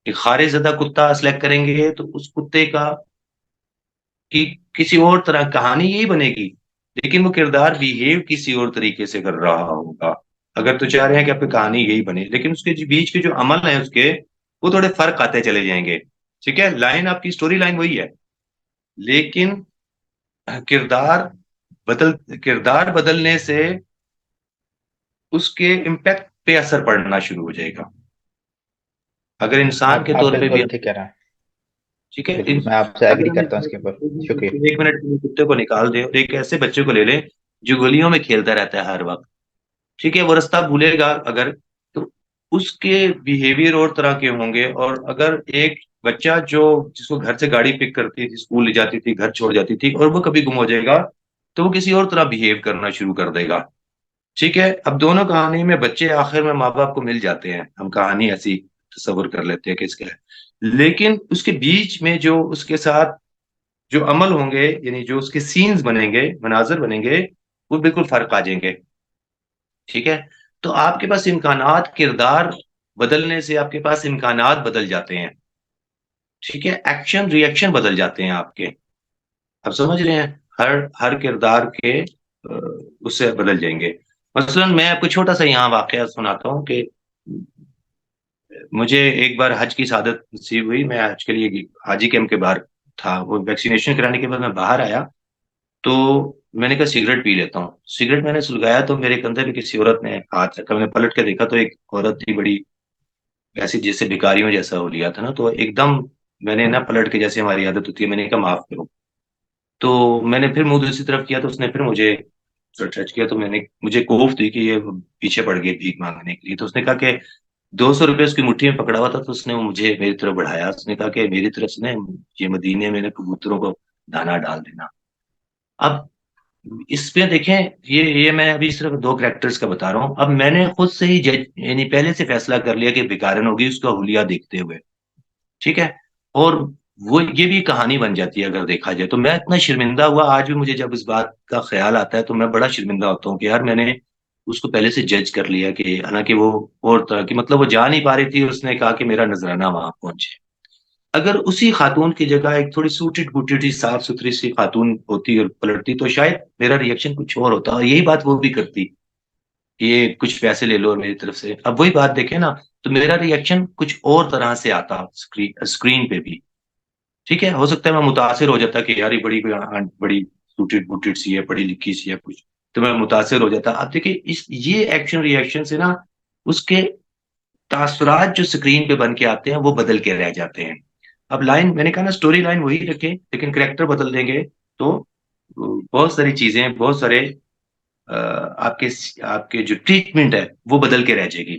एक खारिजदा कुत्ता सिलेक्ट करेंगे, तो उस कुत्ते का कि किसी और तरह कहानी यही बनेगी, लेकिन वो किरदार बिहेव किसी और तरीके से कर रहा होगा। अगर तो चाह रहे हैं कि आपकी कहानी यही बने, लेकिन उसके बीच के जो अमल है उसके, वो थोड़े फर्क आते चले जाएंगे। ठीक है, लाइन आपकी स्टोरी लाइन वही है, लेकिन किरदार किरदार बदलने से उसके इम्पैक्ट पे असर पड़ना शुरू हो जाएगा। अगर इंसान के आप तौर पे भी, बिल्कुल ठीक कह रहे हैं। ठीक है, बिल्कुल, मैं आपसे अगर एग्री हम करता हूँ इसके ऊपर। शुक्रिया। एक मिनट के लिए कुत्ते को निकाल दें और एक ऐसे बच्चे को ले लें जो गलियों में खेलता रहता है हर वक्त, ठीक है, वो रास्ता भूलेगा अगर, तो उसके बिहेवियर और तरह के होंगे। और अगर एक बच्चा जो जिसको घर से गाड़ी पिक करती थी, स्कूल ले जाती थी, घर छोड़ जाती थी, और वो कभी गुम हो जाएगा, तो वो किसी और तरह बिहेव करना शुरू कर देगा। ठीक है, अब दोनों कहानी में बच्चे आखिर में माँ बाप को मिल जाते हैं, हम कहानी ऐसी तस्वर कर लेते हैं कि इसका है। लेकिन उसके बीच में जो उसके साथ जो अमल होंगे, यानी जो उसके सीन्स बनेंगे, मनाजर बनेंगे, वो बिल्कुल फर्क आ जाएंगे। ठीक है, तो आपके पास इम्कानात, किरदार बदलने से आपके पास इम्कानात बदल जाते हैं। ठीक है, एक्शन रिएक्शन बदल जाते हैं आपके। आप समझ रहे हैं, हर हर किरदार के उससे बदल जाएंगे। मसलन मैं आपको छोटा सा यहाँ वाकया सुनाता हूँ कि मुझे एक बार हज की सादत नसीब हुई। मैं हज के लिए हाजी कैंप के बाहर था, वो वैक्सीनेशन कराने के बाद मैं बाहर आया, तो मैंने कहा सिगरेट पी लेता हूँ। सिगरेट मैंने सुलगाया तो मेरे कंधे पे किसी औरत ने हाथ रखा, मैंने पलट के देखा तो एक औरत थी, बड़ी ऐसी जैसे भिखारियों जैसा हो लिया था ना, तो एकदम मैंने ना पलट के, जैसे हमारी आदत होती है, मैंने कहा माफ करो। तो मैंने फिर मुंह दूसरी तरफ किया तो उसने फिर मुझे टच किया, तो मुझे कोफ थी कि ये पीछे पड़ गई भीख मांगने के लिए। तो उसने कहा कि 200 रुपये उसकी मुट्ठी में पकड़ा हुआ था, तो उसने वो मुझे मेरी तरफ बढ़ाया, उसने कहा कि मेरी तरफ से ना ये मदीने में ना कबूतरों को दाना डाल देना। अब इसमें देखें, ये मैं अभी सिर्फ दो कैरेक्टर्स का बता रहा हूँ। अब मैंने खुद से ही जज, यानी पहले से फैसला कर लिया कि भिखारन होगी उसका हुलिया देखते हुए। ठीक है, और वो ये भी कहानी बन जाती है अगर देखा जाए। तो मैं इतना शर्मिंदा हुआ, आज भी मुझे जब इस बात का ख्याल आता है तो मैं बड़ा शर्मिंदा होता हूँ कि यार मैंने उसको पहले से जज कर लिया, कि हालांकि वो और तरह की, मतलब वो जा नहीं पा रही थी, उसने कहा कि मेरा नजराना वहां पहुंचे। अगर उसी खातून की जगह एक थोड़ी सूटेड बूटेड सी साफ सुथरी सी खातून होती और पलटती, तो शायद मेरा रिएक्शन कुछ और होता, और यही बात वो भी करती। ये कुछ पैसे ले लो मेरी तरफ से। अब वही बात देखें ना, तो मेरा रिएक्शन कुछ और तरह से आता स्क्रीन पे भी। ठीक है, हो सकता है मैं मुतासिर हो जाता कि यार ये बड़ी बड़ी टूटिट बूटिट सी है, पढ़ी लिखी सी है कुछ, तो मैं मुतासिर हो जाता। अब देखिए इस ये एक्शन रिएक्शन से ना उसके तासुरात जो स्क्रीन पे बन के आते हैं वो बदल के रह जाते हैं। अब लाइन मैंने कहा ना, स्टोरी लाइन वही रखें लेकिन करेक्टर बदल देंगे तो बहुत सारी चीजें, बहुत सारे आपके आपके जो ट्रीटमेंट है वो बदल के रह जाएगी।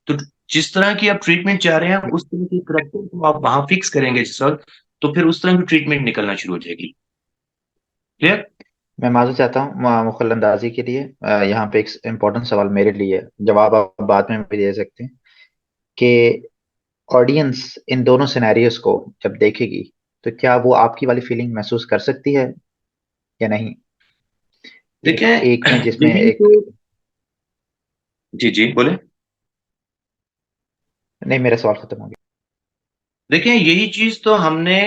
तो जिस तरह की आप ट्रीटमेंट चाह रहे हैं उस तरह की करेक्टर को आप वहां फिक्स करेंगे जिस वक्त, तो फिर उस तरह की ट्रीटमेंट निकलना शुरू हो जाएगी। क्लियर? मैं माजूर चाहता हूँ मुखल अंदाजी के लिए। यहाँ पे एक इम्पोर्टेंट सवाल मेरे लिए, जवाब आप बाद में भी दे सकते हैं, कि ऑडियंस इन दोनों सिनेरियोस को जब देखेगी तो क्या वो आपकी वाली फीलिंग महसूस कर सकती है या नहीं? एक देखिए एक में जिसमें यही एक, तो। जी जी बोले। नहीं, मेरा सवाल खत्म हो गया। देखिए यही चीज तो हमने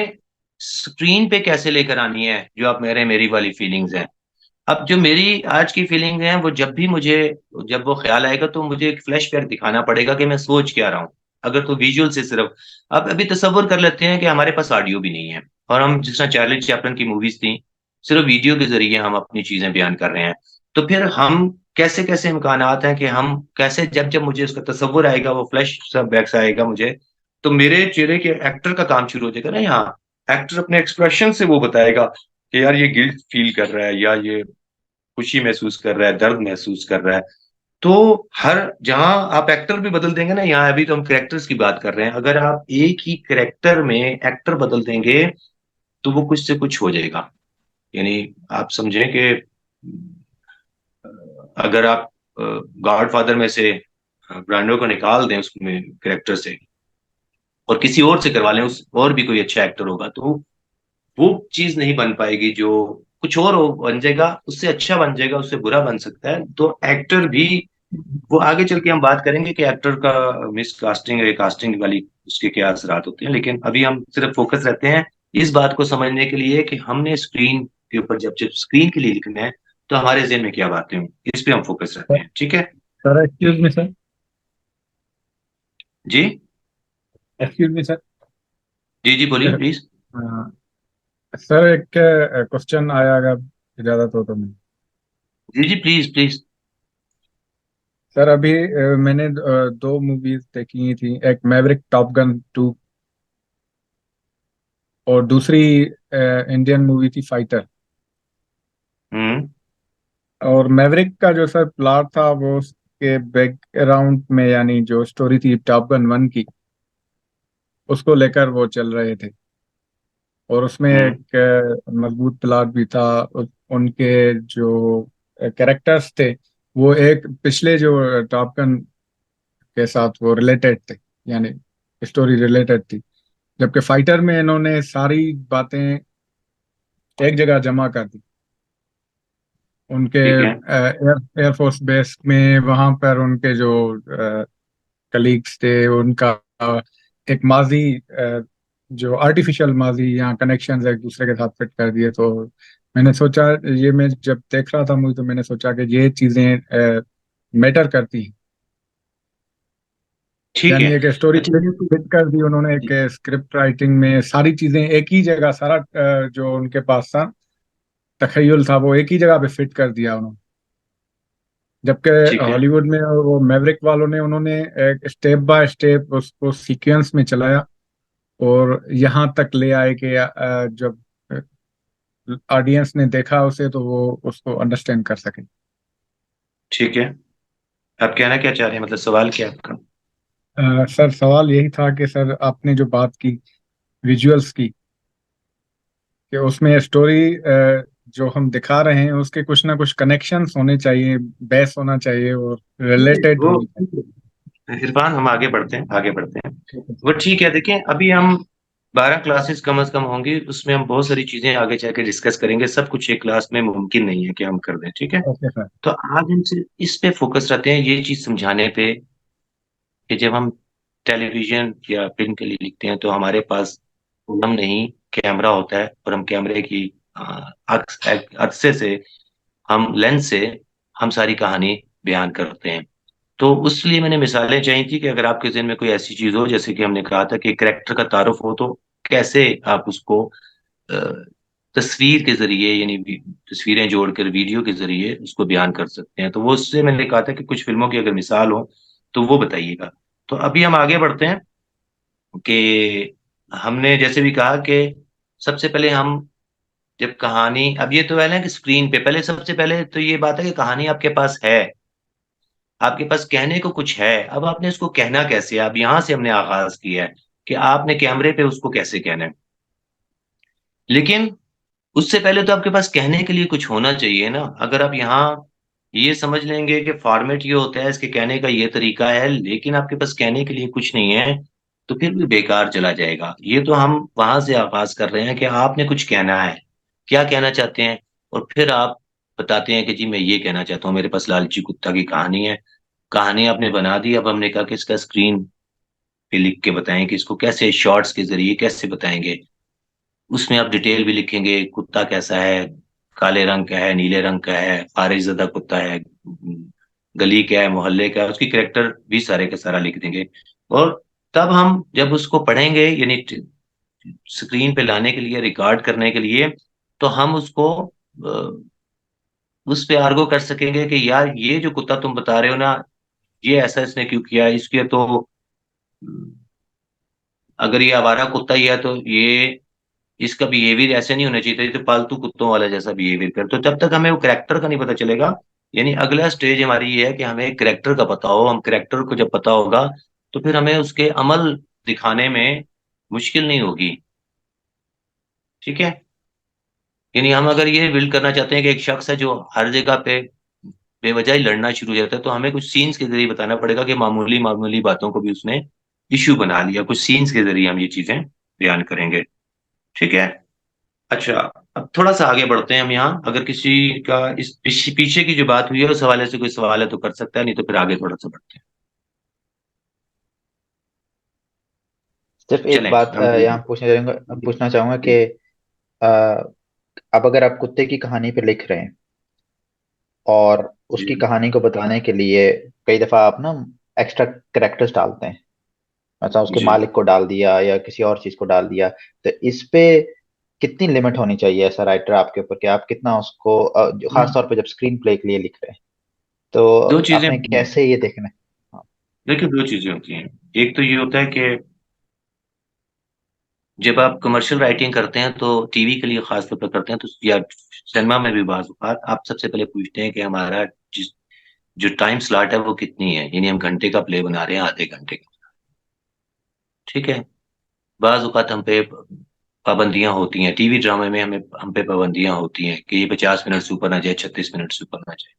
स्क्रीन पे कैसे लेकर आनी है, जो आप मेरी वाली फीलिंग्स हैं। अब जो मेरी आज की फीलिंग है वो जब भी मुझे, जब वो ख्याल आएगा तो मुझे एक फ्लैशबैक दिखाना पड़ेगा कि मैं सोच क्या रहा हूँ। अगर तो विजुअल से सिर्फ, अब अभी तसव्वुर कर लेते हैं कि हमारे पास ऑडियो भी नहीं है और हम जिस तरह चार्ली चैपलिन की मूवीज थी, सिर्फ वीडियो के जरिए हम अपनी चीजें बयान कर रहे हैं। तो फिर हम कैसे कैसे इम्कानात हैं कि हम कैसे, जब जब मुझे उसका तसव्वुर आएगा, वो फ्लैश बैक आएगा मुझे, तो मेरे चेहरे के एक्टर का काम शुरू हो जाएगा ना यहाँ। एक्टर अपने एक्सप्रेशन से वो बताएगा कि यार ये गिल्ट फील कर रहा है या ये खुशी महसूस कर रहा है, दर्द महसूस कर रहा है। तो हर जहां आप एक्टर भी बदल देंगे ना, यहाँ अभी तो हम करेक्टर्स की बात कर रहे हैं, अगर आप एक ही करेक्टर में एक्टर बदल देंगे तो वो कुछ से कुछ हो जाएगा। यानी आप समझें कि अगर आप गॉडफादर में से ब्रांडो को निकाल दें उसमें करेक्टर से और किसी और से करवा लें, उस और भी कोई अच्छा एक्टर होगा, तो वो चीज नहीं बन पाएगी। जो कुछ और बन जाएगा, उससे अच्छा बन जाएगा, उससे बुरा बन सकता है। तो एक्टर भी, वो आगे चल के हम बात करेंगे कि एक्टर का मिस कास्टिंग या कास्टिंग वाली उसके क्या असरात होते हैं, लेकिन अभी हम सिर्फ फोकस रहते हैं इस बात को समझने के लिए कि हमने स्क्रीन के ऊपर जब जब स्क्रीन के लिए लिखना है तो हमारे ज़हन में क्या बातें हों, इस पे हम फोकस रहते हैं। ठीक है? Sir excuse me sir. जी एक्सक्यूज मी सर। जी जी बोलिए प्लीज। सर एक क्वेश्चन आया, अगर इजाजत हो तो। मैं जी जी प्लीज प्लीज। सर अभी मैंने दो मूवीज देखी थी, एक मैवरिक टॉप गन 2 और दूसरी इंडियन मूवी थी फाइटर। हम्म। और मैवरिक का जो सर प्लॉट था वो उसके बैकग्राउंड में, यानी जो स्टोरी थी टॉप गन 1 की, उसको लेकर वो चल रहे थे। और उसमें हम्म। एक मजबूत प्लॉट भी था। उनके जो कैरेक्टर्स थे वो एक पिछले जो टॉप गन के साथ वो रिलेटेड थे, यानी स्टोरी रिलेटेड थी। जबकि फाइटर में इन्होंने सारी बातें एक जगह जमा कर दी। उनके ठीक है। एयरफोर्स बेस में, वहां पर उनके जो कलीग्स थे उनका एक माजी, जो आर्टिफिशियल माजी या कनेक्शंस एक दूसरे के साथ फिट कर दिए। तो मैंने सोचा, ये मैं जब देख रहा था मूवी तो मैंने सोचा कि ये चीजें मैटर करती हैं। ठीक यानी है। एक स्टोरी अच्छा फिट ये तो, फिट कर दी उन्होंने, एक स्क्रिप्ट राइटिंग में सारी चीजें एक ही जगह, सारा जो उनके पास था तखय्युल था वो एक ही जगह पे फिट कर दिया उन्होंने। जबकि ठीक है। हॉलीवुड में वो मैवरिक वालों ने, उन्होंने एक स्टेप बाय स्टेप उसको सीक्वेंस में चलाया और यहाँ तक ले आए कि जब ऑडियंस ने देखा उसे तो वो उसको अंडरस्टैंड कर सके। ठीक है, आप कहना क्या चाह रहे हैं, मतलब सवाल क्या है आपका? सर सवाल यही था कि सर आपने जो बात की विजुअल्स की, कि उसमें स्टोरी जो हम दिखा रहे हैं उसके कुछ ना कुछ कनेक्शंस होने चाहिए, बेस होना चाहिए और ठीक है रिलेटेड वो होनी चाहिए। इरफान, हम आगे बढ़ते हैं, आगे बढ़ते हैं। ठीक है। वो ठीक है, देखें अभी हम 12 क्लासेस कम से कम होंगी, उसमें हम बहुत सारी चीजें आगे जाके डिस्कस करेंगे, सब कुछ एक क्लास में मुमकिन नहीं है कि हम कर दें। ठीक है? Okay sir. तो आज हम सिर्फ इस पे फोकस रहते हैं, ये चीज समझाने पे कि जब हम टेलीविजन या फिल्म के लिए लिखते हैं तो हमारे पास कलम नहीं, कैमरा होता है, और हम कैमरे की अक्स अक्से से, हम लेंस से हम सारी कहानी बयान करते हैं। तो उसलिए मैंने मिसालें चाहिए थी कि अगर आपके ज़हन में कोई ऐसी चीज हो, जैसे कि हमने कहा था कि कैरेक्टर का तारुफ हो, तो कैसे आप उसको अ, तस्वीर के जरिए, यानी तस्वीरें जोड़कर वीडियो के जरिए उसको बयान कर सकते हैं। तो वो उससे मैंने कहा था कि कुछ फिल्मों की अगर मिसाल हो तो वो बताइएगा। तो अभी हम आगे बढ़ते हैं कि हमने जैसे भी कहा कि सबसे पहले हम जब कहानी, अब ये तो है ना कि स्क्रीन पे पहले, सबसे पहले तो ये बात है कि कहानी आपके पास है, आपके पास कहने को कुछ है। अब आपने उसको कहना कैसे है, अब यहां से हमने आगाज किया है कि आपने कैमरे पे उसको कैसे कहना है। लेकिन उससे पहले तो आपके पास कहने के लिए कुछ होना चाहिए ना। अगर आप यहाँ ये समझ लेंगे कि फॉर्मेट ये होता है, इसके कहने का ये तरीका है, लेकिन आपके पास कहने के लिए कुछ नहीं है, तो फिर भी बेकार चला जाएगा। ये तो हम वहां से आगाज कर रहे हैं कि आपने कुछ कहना है, क्या कहना चाहते हैं, और फिर आप बताते हैं कि जी मैं ये कहना चाहता हूँ, मेरे पास लालची कुत्ता की कहानी है। कहानी आपने बना दी, अब हमने कहा कि इसका स्क्रीन पे लिख के बताएं कि इसको कैसे शॉर्ट्स के जरिए कैसे बताएंगे। उसमें आप डिटेल भी लिखेंगे, कुत्ता कैसा है, काले रंग का है, नीले रंग का है, फारिजदा कुत्ता है, गली का है, मोहल्ले का है, उसकी कैरेक्टर भी सारे का सारा लिख देंगे। और तब हम जब उसको पढ़ेंगे, यानी स्क्रीन पे लाने के लिए, रिकॉर्ड करने के लिए, तो हम उसको उस पे आर्गो कर सकेंगे कि यार ये जो कुत्ता तुम बता रहे हो ना, ये ऐसा इसने क्यों किया, इसके तो अगर ये आवारा कुत्ता ही है तो ये, इसका बिहेवियर ऐसे नहीं होना चाहिए था, ये तो पालतू कुत्तों वाला जैसा बिहेवियर कर। तो जब तक हमें वो करेक्टर का नहीं पता चलेगा, यानी अगला स्टेज हमारी ये है कि हमें करेक्टर का पता हो। हम करेक्टर को जब पता होगा तो फिर हमें उसके अमल दिखाने में मुश्किल नहीं होगी। ठीक है, यानी हम अगर ये बिल्ड करना चाहते हैं कि एक शख्स है जो हर जगह पे बेवजह ही लड़ना शुरू हो जाता है, तो हमें कुछ सीन्स के जरिए बताना पड़ेगा कि मामूली मामूली बातों को भी उसने इश्यू बना लिया। कुछ सीन्स के जरिए हम ये चीजें बयान करेंगे। ठीक है। अच्छा, अब थोड़ा सा आगे बढ़ते हैं हम यहाँ। अगर किसी का इस पीछे की जो बात हुई है उस हवाले से कोई सवाल है तो कर सकता है, नहीं तो फिर आगे थोड़ा सा बढ़ते हैं। सिर्फ एक चलें बात हम। यहाँ पूछना चाहूंगा कि अ, अब अगर आप कुत्ते की कहानी पे लिख रहे हैं और उसकी जी कहानी को बताने के लिए कई दफा आप ना एक्स्ट्रा करेक्टर्स डालते हैं, मतलब उसके जी। मालिक को डाल दिया या किसी और चीज को डाल दिया, तो इस पे कितनी लिमिट होनी चाहिए ऐसा राइटर आपके ऊपर कि आप कितना उसको खास तौर पे जब स्क्रीन प्ले के लिए लिख रहे हैं, तो दो चीजें, आपने कैसे ये देखना है? हाँ, देखिए दो चीजें होती हैं। एक तो ये होता है कि जब आप कमर्शियल राइटिंग करते हैं तो टीवी के लिए खास तौर पर करते हैं, तो या सिनेमा में भी बाज़ औक़ात आप सबसे पहले पूछते हैं कि हमारा जिस जो टाइम स्लॉट है वो कितनी है, यानी हम घंटे का प्ले बना रहे हैं, आधे घंटे का। ठीक है। बाज़ औक़ात हम पे पाबंदियां होती हैं, टीवी ड्रामे में हमें हम पे पाबंदियां होती हैं कि ये 50 मिनट से ऊपर ना जाए, 36 मिनट से ऊपर ना जाए।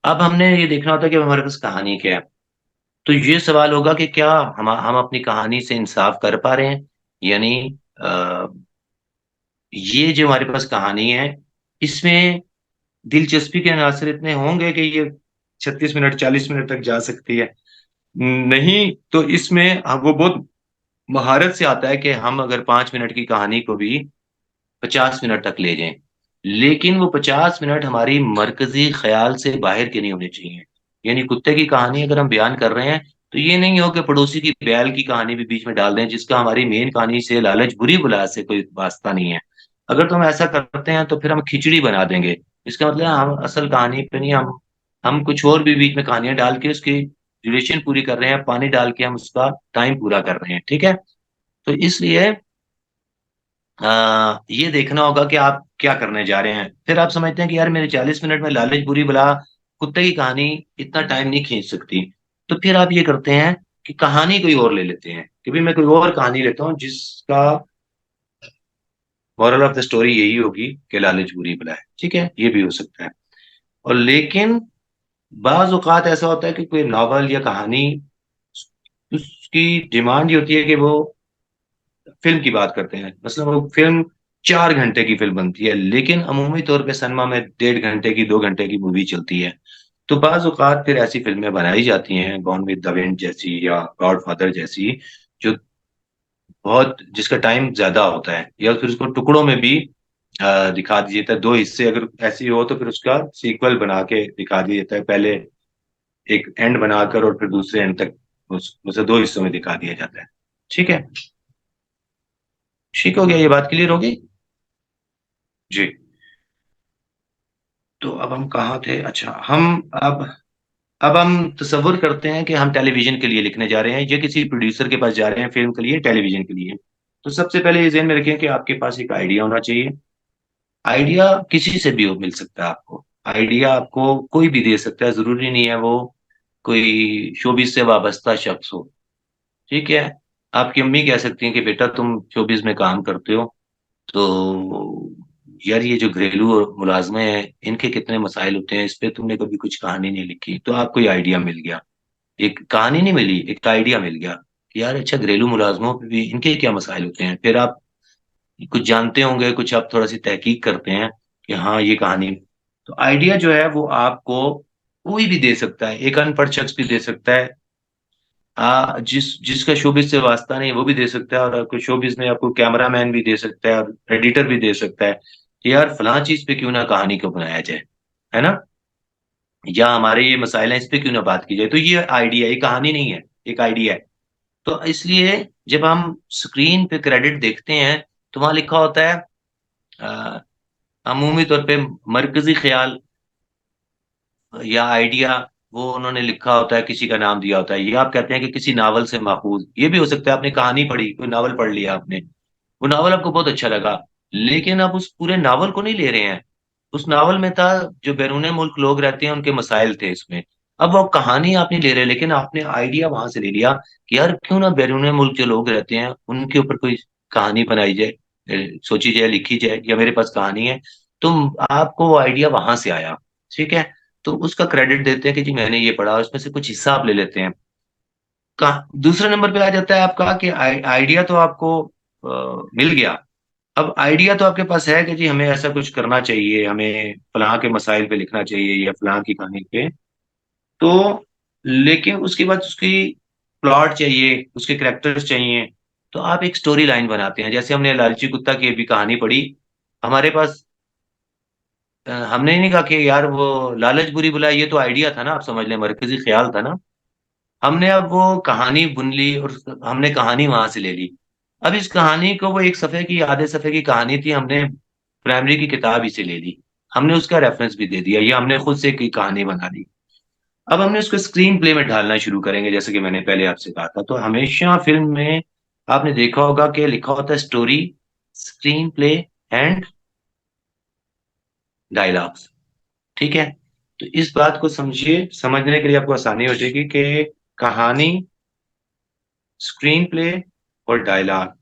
अब हमने ये देखना होता है कि हमारे पास कहानी क्या है। तो ये सवाल होगा कि क्या हम अपनी कहानी से इंसाफ कर पा रहे हैं, यानी अ, ये जो हमारे पास कहानी है, इसमें दिलचस्पी के अनासर इतने होंगे कि ये 36 मिनट 40 मिनट तक जा सकती है। नहीं तो इसमें वो बहुत महारत से आता है कि हम अगर 5 मिनट की कहानी को भी 50 मिनट तक ले जाएं, लेकिन वो 50 मिनट हमारी मरकजी ख्याल से बाहर के नहीं होने चाहिए। यानी कुत्ते की कहानी अगर हम बयान कर रहे हैं, तो ये नहीं हो कि पड़ोसी की बैल की कहानी भी बीच में डाल दें, जिसका हमारी मेन कहानी से, लालच बुरी बुला से कोई वास्ता नहीं है। अगर तो हम ऐसा करते हैं तो फिर हम खिचड़ी बना देंगे। इसका मतलब हम असल कहानी पे नहीं, हम कुछ और भी बीच में कहानियां डाल के उसकी ड्यूरेशन पूरी कर रहे हैं, पानी डाल के हम उसका टाइम पूरा कर रहे हैं। ठीक है। तो इसलिए ये देखना होगा कि आप क्या करने जा रहे हैं। फिर आप समझते हैं कि यार मेरे 40 मिनट में लालच बुरी बला कुत्ते की कहानी इतना टाइम नहीं खींच सकती, तो फिर आप ये करते हैं कि कहानी कोई और ले लेते हैं, कि भाई मैं कोई और कहानी लेता हूँ जिसका मॉरल ऑफ द स्टोरी यही होगी कि लालच बुरी बला है। ठीक है, ये भी हो सकता है। और लेकिन बाज औकात ऐसा होता है कि कोई नॉवल या कहानी, उसकी डिमांड ये होती है कि वो फिल्म की बात करते हैं, मतलब वो फिल्म 4 घंटे की फिल्म बनती है, लेकिन अमूमी तौर पे सिनेमा में 1.5 घंटे की 2 घंटे की मूवी चलती है। तो बाज औकात फिर ऐसी फिल्में बनाई जाती हैं, गॉन विद द विंड जैसी या गॉडफादर जैसी, जो बहुत जिसका टाइम ज्यादा होता है, या फिर उसको टुकड़ों में भी दिखा दिया जाता है। दो हिस्से अगर ऐसी हो तो फिर उसका सीक्वल बना के दिखा दिया जाता है, पहले एक एंड बनाकर और फिर दूसरे एंड तक उसे दो हिस्सों में दिखा दिया जाता है। ठीक है, ठीक हो गया, ये बात क्लियर होगी जी। तो अब हम कहाँ थे? अच्छा, अब हम तसव्वुर करते हैं कि हम टेलीविजन के लिए लिखने जा रहे हैं, या किसी प्रोड्यूसर के पास जा रहे हैं फिल्म के लिए, टेलीविजन के लिए। तो सबसे पहले ये ध्यान में रखें कि आपके पास एक आइडिया होना चाहिए। आइडिया किसी से भी मिल सकता है आपको। आइडिया आपको कोई भी दे सकता है, जरूरी नहीं है वो कोई शोबिस से वाबस्ता शख्स हो। ठीक है, आपकी अम्मी कह सकती हैं कि बेटा तुम शोबिस में काम करते हो, तो यार ये जो घरेलू मुलाजमे हैं इनके कितने मसाइल होते हैं, इस पे तुमने कभी कुछ कहानी नहीं लिखी। तो आपको ये आइडिया मिल गया, एक कहानी नहीं मिली, एक आइडिया मिल गया कि यार अच्छा घरेलू मुलाजमों पे भी इनके क्या मसाइल होते हैं। फिर आप कुछ जानते होंगे, कुछ आप थोड़ा सी तहकीक करते हैं कि हाँ ये कहानी। तो आइडिया जो है वो आपको कोई भी दे सकता है, एक अनपढ़ शख्स भी दे सकता है। जिसका शोबिस से वास्ता नहीं वो भी दे सकता है, और आपको शोबिस में आपको कैमरामैन भी दे सकता है और एडिटर भी दे सकता है कि यार फलां चीज पे क्यों ना कहानी को बनाया जाए, है ना, या हमारे ये मसाइल हैं इस पे क्यों ना बात की जाए। तो ये आइडिया, ये कहानी नहीं है, एक आइडिया है। तो इसलिए जब हम स्क्रीन पे क्रेडिट देखते हैं तो वहां लिखा होता है अ, अमूमी तौर पे मरकजी ख्याल या आइडिया, वो उन्होंने लिखा होता है, किसी का नाम दिया होता है। ये आप कहते हैं कि किसी नावल से माखूज, ये भी हो सकता है आपने कहानी पढ़ी, कोई नावल पढ़ लिया आपने, वो नावल आपको बहुत अच्छा लगा, लेकिन आप उस पूरे नावल को नहीं ले रहे हैं। उस नावल में था जो बैरून मुल्क लोग रहते हैं उनके मसाइल थे इसमें। अब वो कहानी आप नहीं ले रहे, लेकिन आपने आइडिया वहां से ले लिया कि यार क्यों ना बैरून मुल्क जो लोग रहते हैं उनके ऊपर कोई कहानी बनाई जाए, सोची जाए, लिखी जाए, या मेरे पास कहानी है। तो आपको वो आइडिया वहां से आया। ठीक है, तो उसका क्रेडिट देते हैं कि जी मैंने ये पढ़ा, उसमें से कुछ हिस्सा आप ले लेते हैं। दूसरे नंबर पे आ जाता है आपका कि आइडिया तो आपको मिल गया। अब आइडिया तो आपके पास है कि जी हमें ऐसा कुछ करना चाहिए, हमें फलां के मसाइल पे लिखना चाहिए या फलां की कहानी पे। तो लेकिन उसके बाद उसकी प्लॉट चाहिए, उसके कैरेक्टर्स चाहिए। तो आप एक स्टोरी लाइन बनाते हैं, जैसे हमने लालची कुत्ता की अभी कहानी पढ़ी। हमारे पास हमने नहीं कहा कि यार वो लालच बुरी बुला, ये तो आइडिया था ना, आप समझ लें मरकजी ख्याल था ना। हमने अब वो कहानी बुन ली और हमने कहानी वहां से ले ली। अब इस कहानी को, वो एक सफे की आधे सफे की कहानी थी, हमने प्राइमरी की किताब ही से ले ली, हमने उसका रेफरेंस भी दे दिया, ये हमने खुद से की कहानी बना दी। अब हमने उसको स्क्रीन प्ले में ढालना शुरू करेंगे, जैसे कि मैंने पहले आपसे कहा था। तो हमेशा फिल्म में आपने देखा होगा कि लिखा होता है story, screen play and dialogues. ठीक है, तो इस बात को समझिए, समझने के लिए आपको आसानी हो जाएगी कि कहानी, स्क्रीन प्ले और डायलॉग,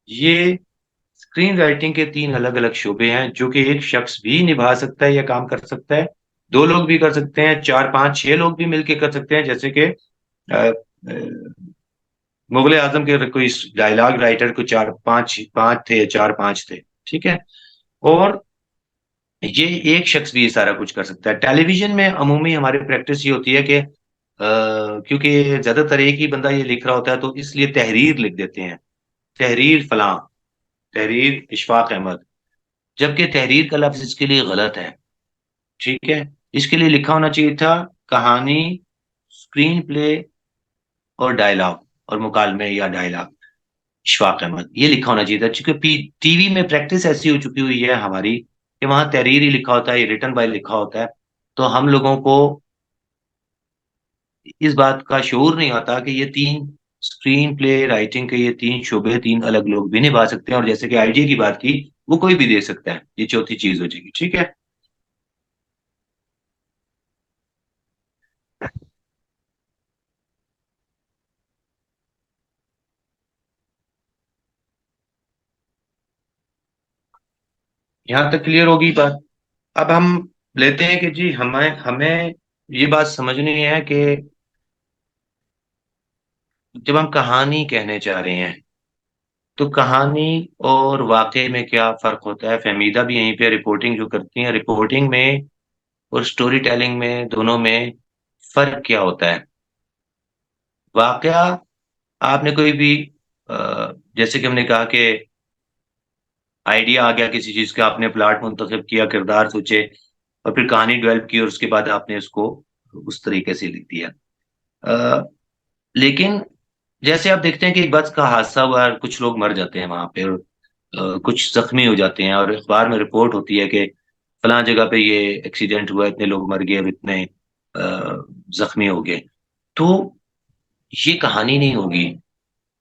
ये स्क्रीन राइटिंग के तीन अलग अलग शोबे हैं जो कि एक शख्स भी निभा सकता है या काम कर सकता है। दो लोग भी कर सकते हैं, चार पांच छह लोग भी मिलके कर सकते हैं, जैसे कि मुगले आजम के कोई डायलॉग राइटर को चार पांच पांच थे या चार पांच थे। ठीक है, और ये एक शख्स भी ये सारा कुछ कर सकता है। टेलीविजन में अमूमी हमारी प्रैक्टिस ये होती है कि क्योंकि ज्यादातर एक ही बंदा ये लिख रहा होता है, तो इसलिए तहरीर लिख देते हैं, तहरीर फलां, तहरीर इशफाक अहमद, जबकि तहरीर का लफ्ज इसके लिए गलत है। ठीक है, इसके लिए लिखा होना चाहिए था कहानी, स्क्रीन प्ले और डायलॉग, और मुकालमे या डायलॉग इशफाक अहमद, ये लिखा होना चाहिए था। क्योंकि टीवी में प्रैक्टिस ऐसी हो चुकी हुई है हमारी कि वहां तहरीर ही लिखा होता है, रिटन बाय लिखा होता है। तो हम लोगों को इस बात का शऊर नहीं आता कि ये तीन, स्क्रीन प्ले राइटिंग के ये तीन शोबे तीन अलग लोग भी निभा सकते हैं, और जैसे कि आइडिया की बात की, वो कोई भी दे सकता है। ये चौथी चीज हो जाएगी। ठीक है, यहाँ तक क्लियर होगी बात। अब हम लेते हैं कि जी हमें हमें ये बात समझनी है कि जब हम कहानी कहने जा रहे हैं तो कहानी और वाकई में क्या फर्क होता है। फहमीदा भी यहीं पे रिपोर्टिंग जो करती हैं, रिपोर्टिंग में और स्टोरी टेलिंग में, दोनों में फर्क क्या होता है। वाकया, आपने कोई भी जैसे कि हमने कहा कि आइडिया आ गया किसी चीज का, आपने प्लाट मुंतखब किया, किरदार सोचे और फिर कहानी डेवलप की और उसके बाद आपने उसको उस तरीके से लिख दिया। लेकिन जैसे आप देखते हैं कि एक बस का हादसा हुआ और कुछ लोग मर जाते हैं वहां पे, और कुछ जख्मी हो जाते हैं, और अखबार में रिपोर्ट होती है कि फलां जगह पे ये एक्सीडेंट हुआ, इतने लोग मर गए और इतने जख्मी हो गए। तो ये कहानी नहीं होगी,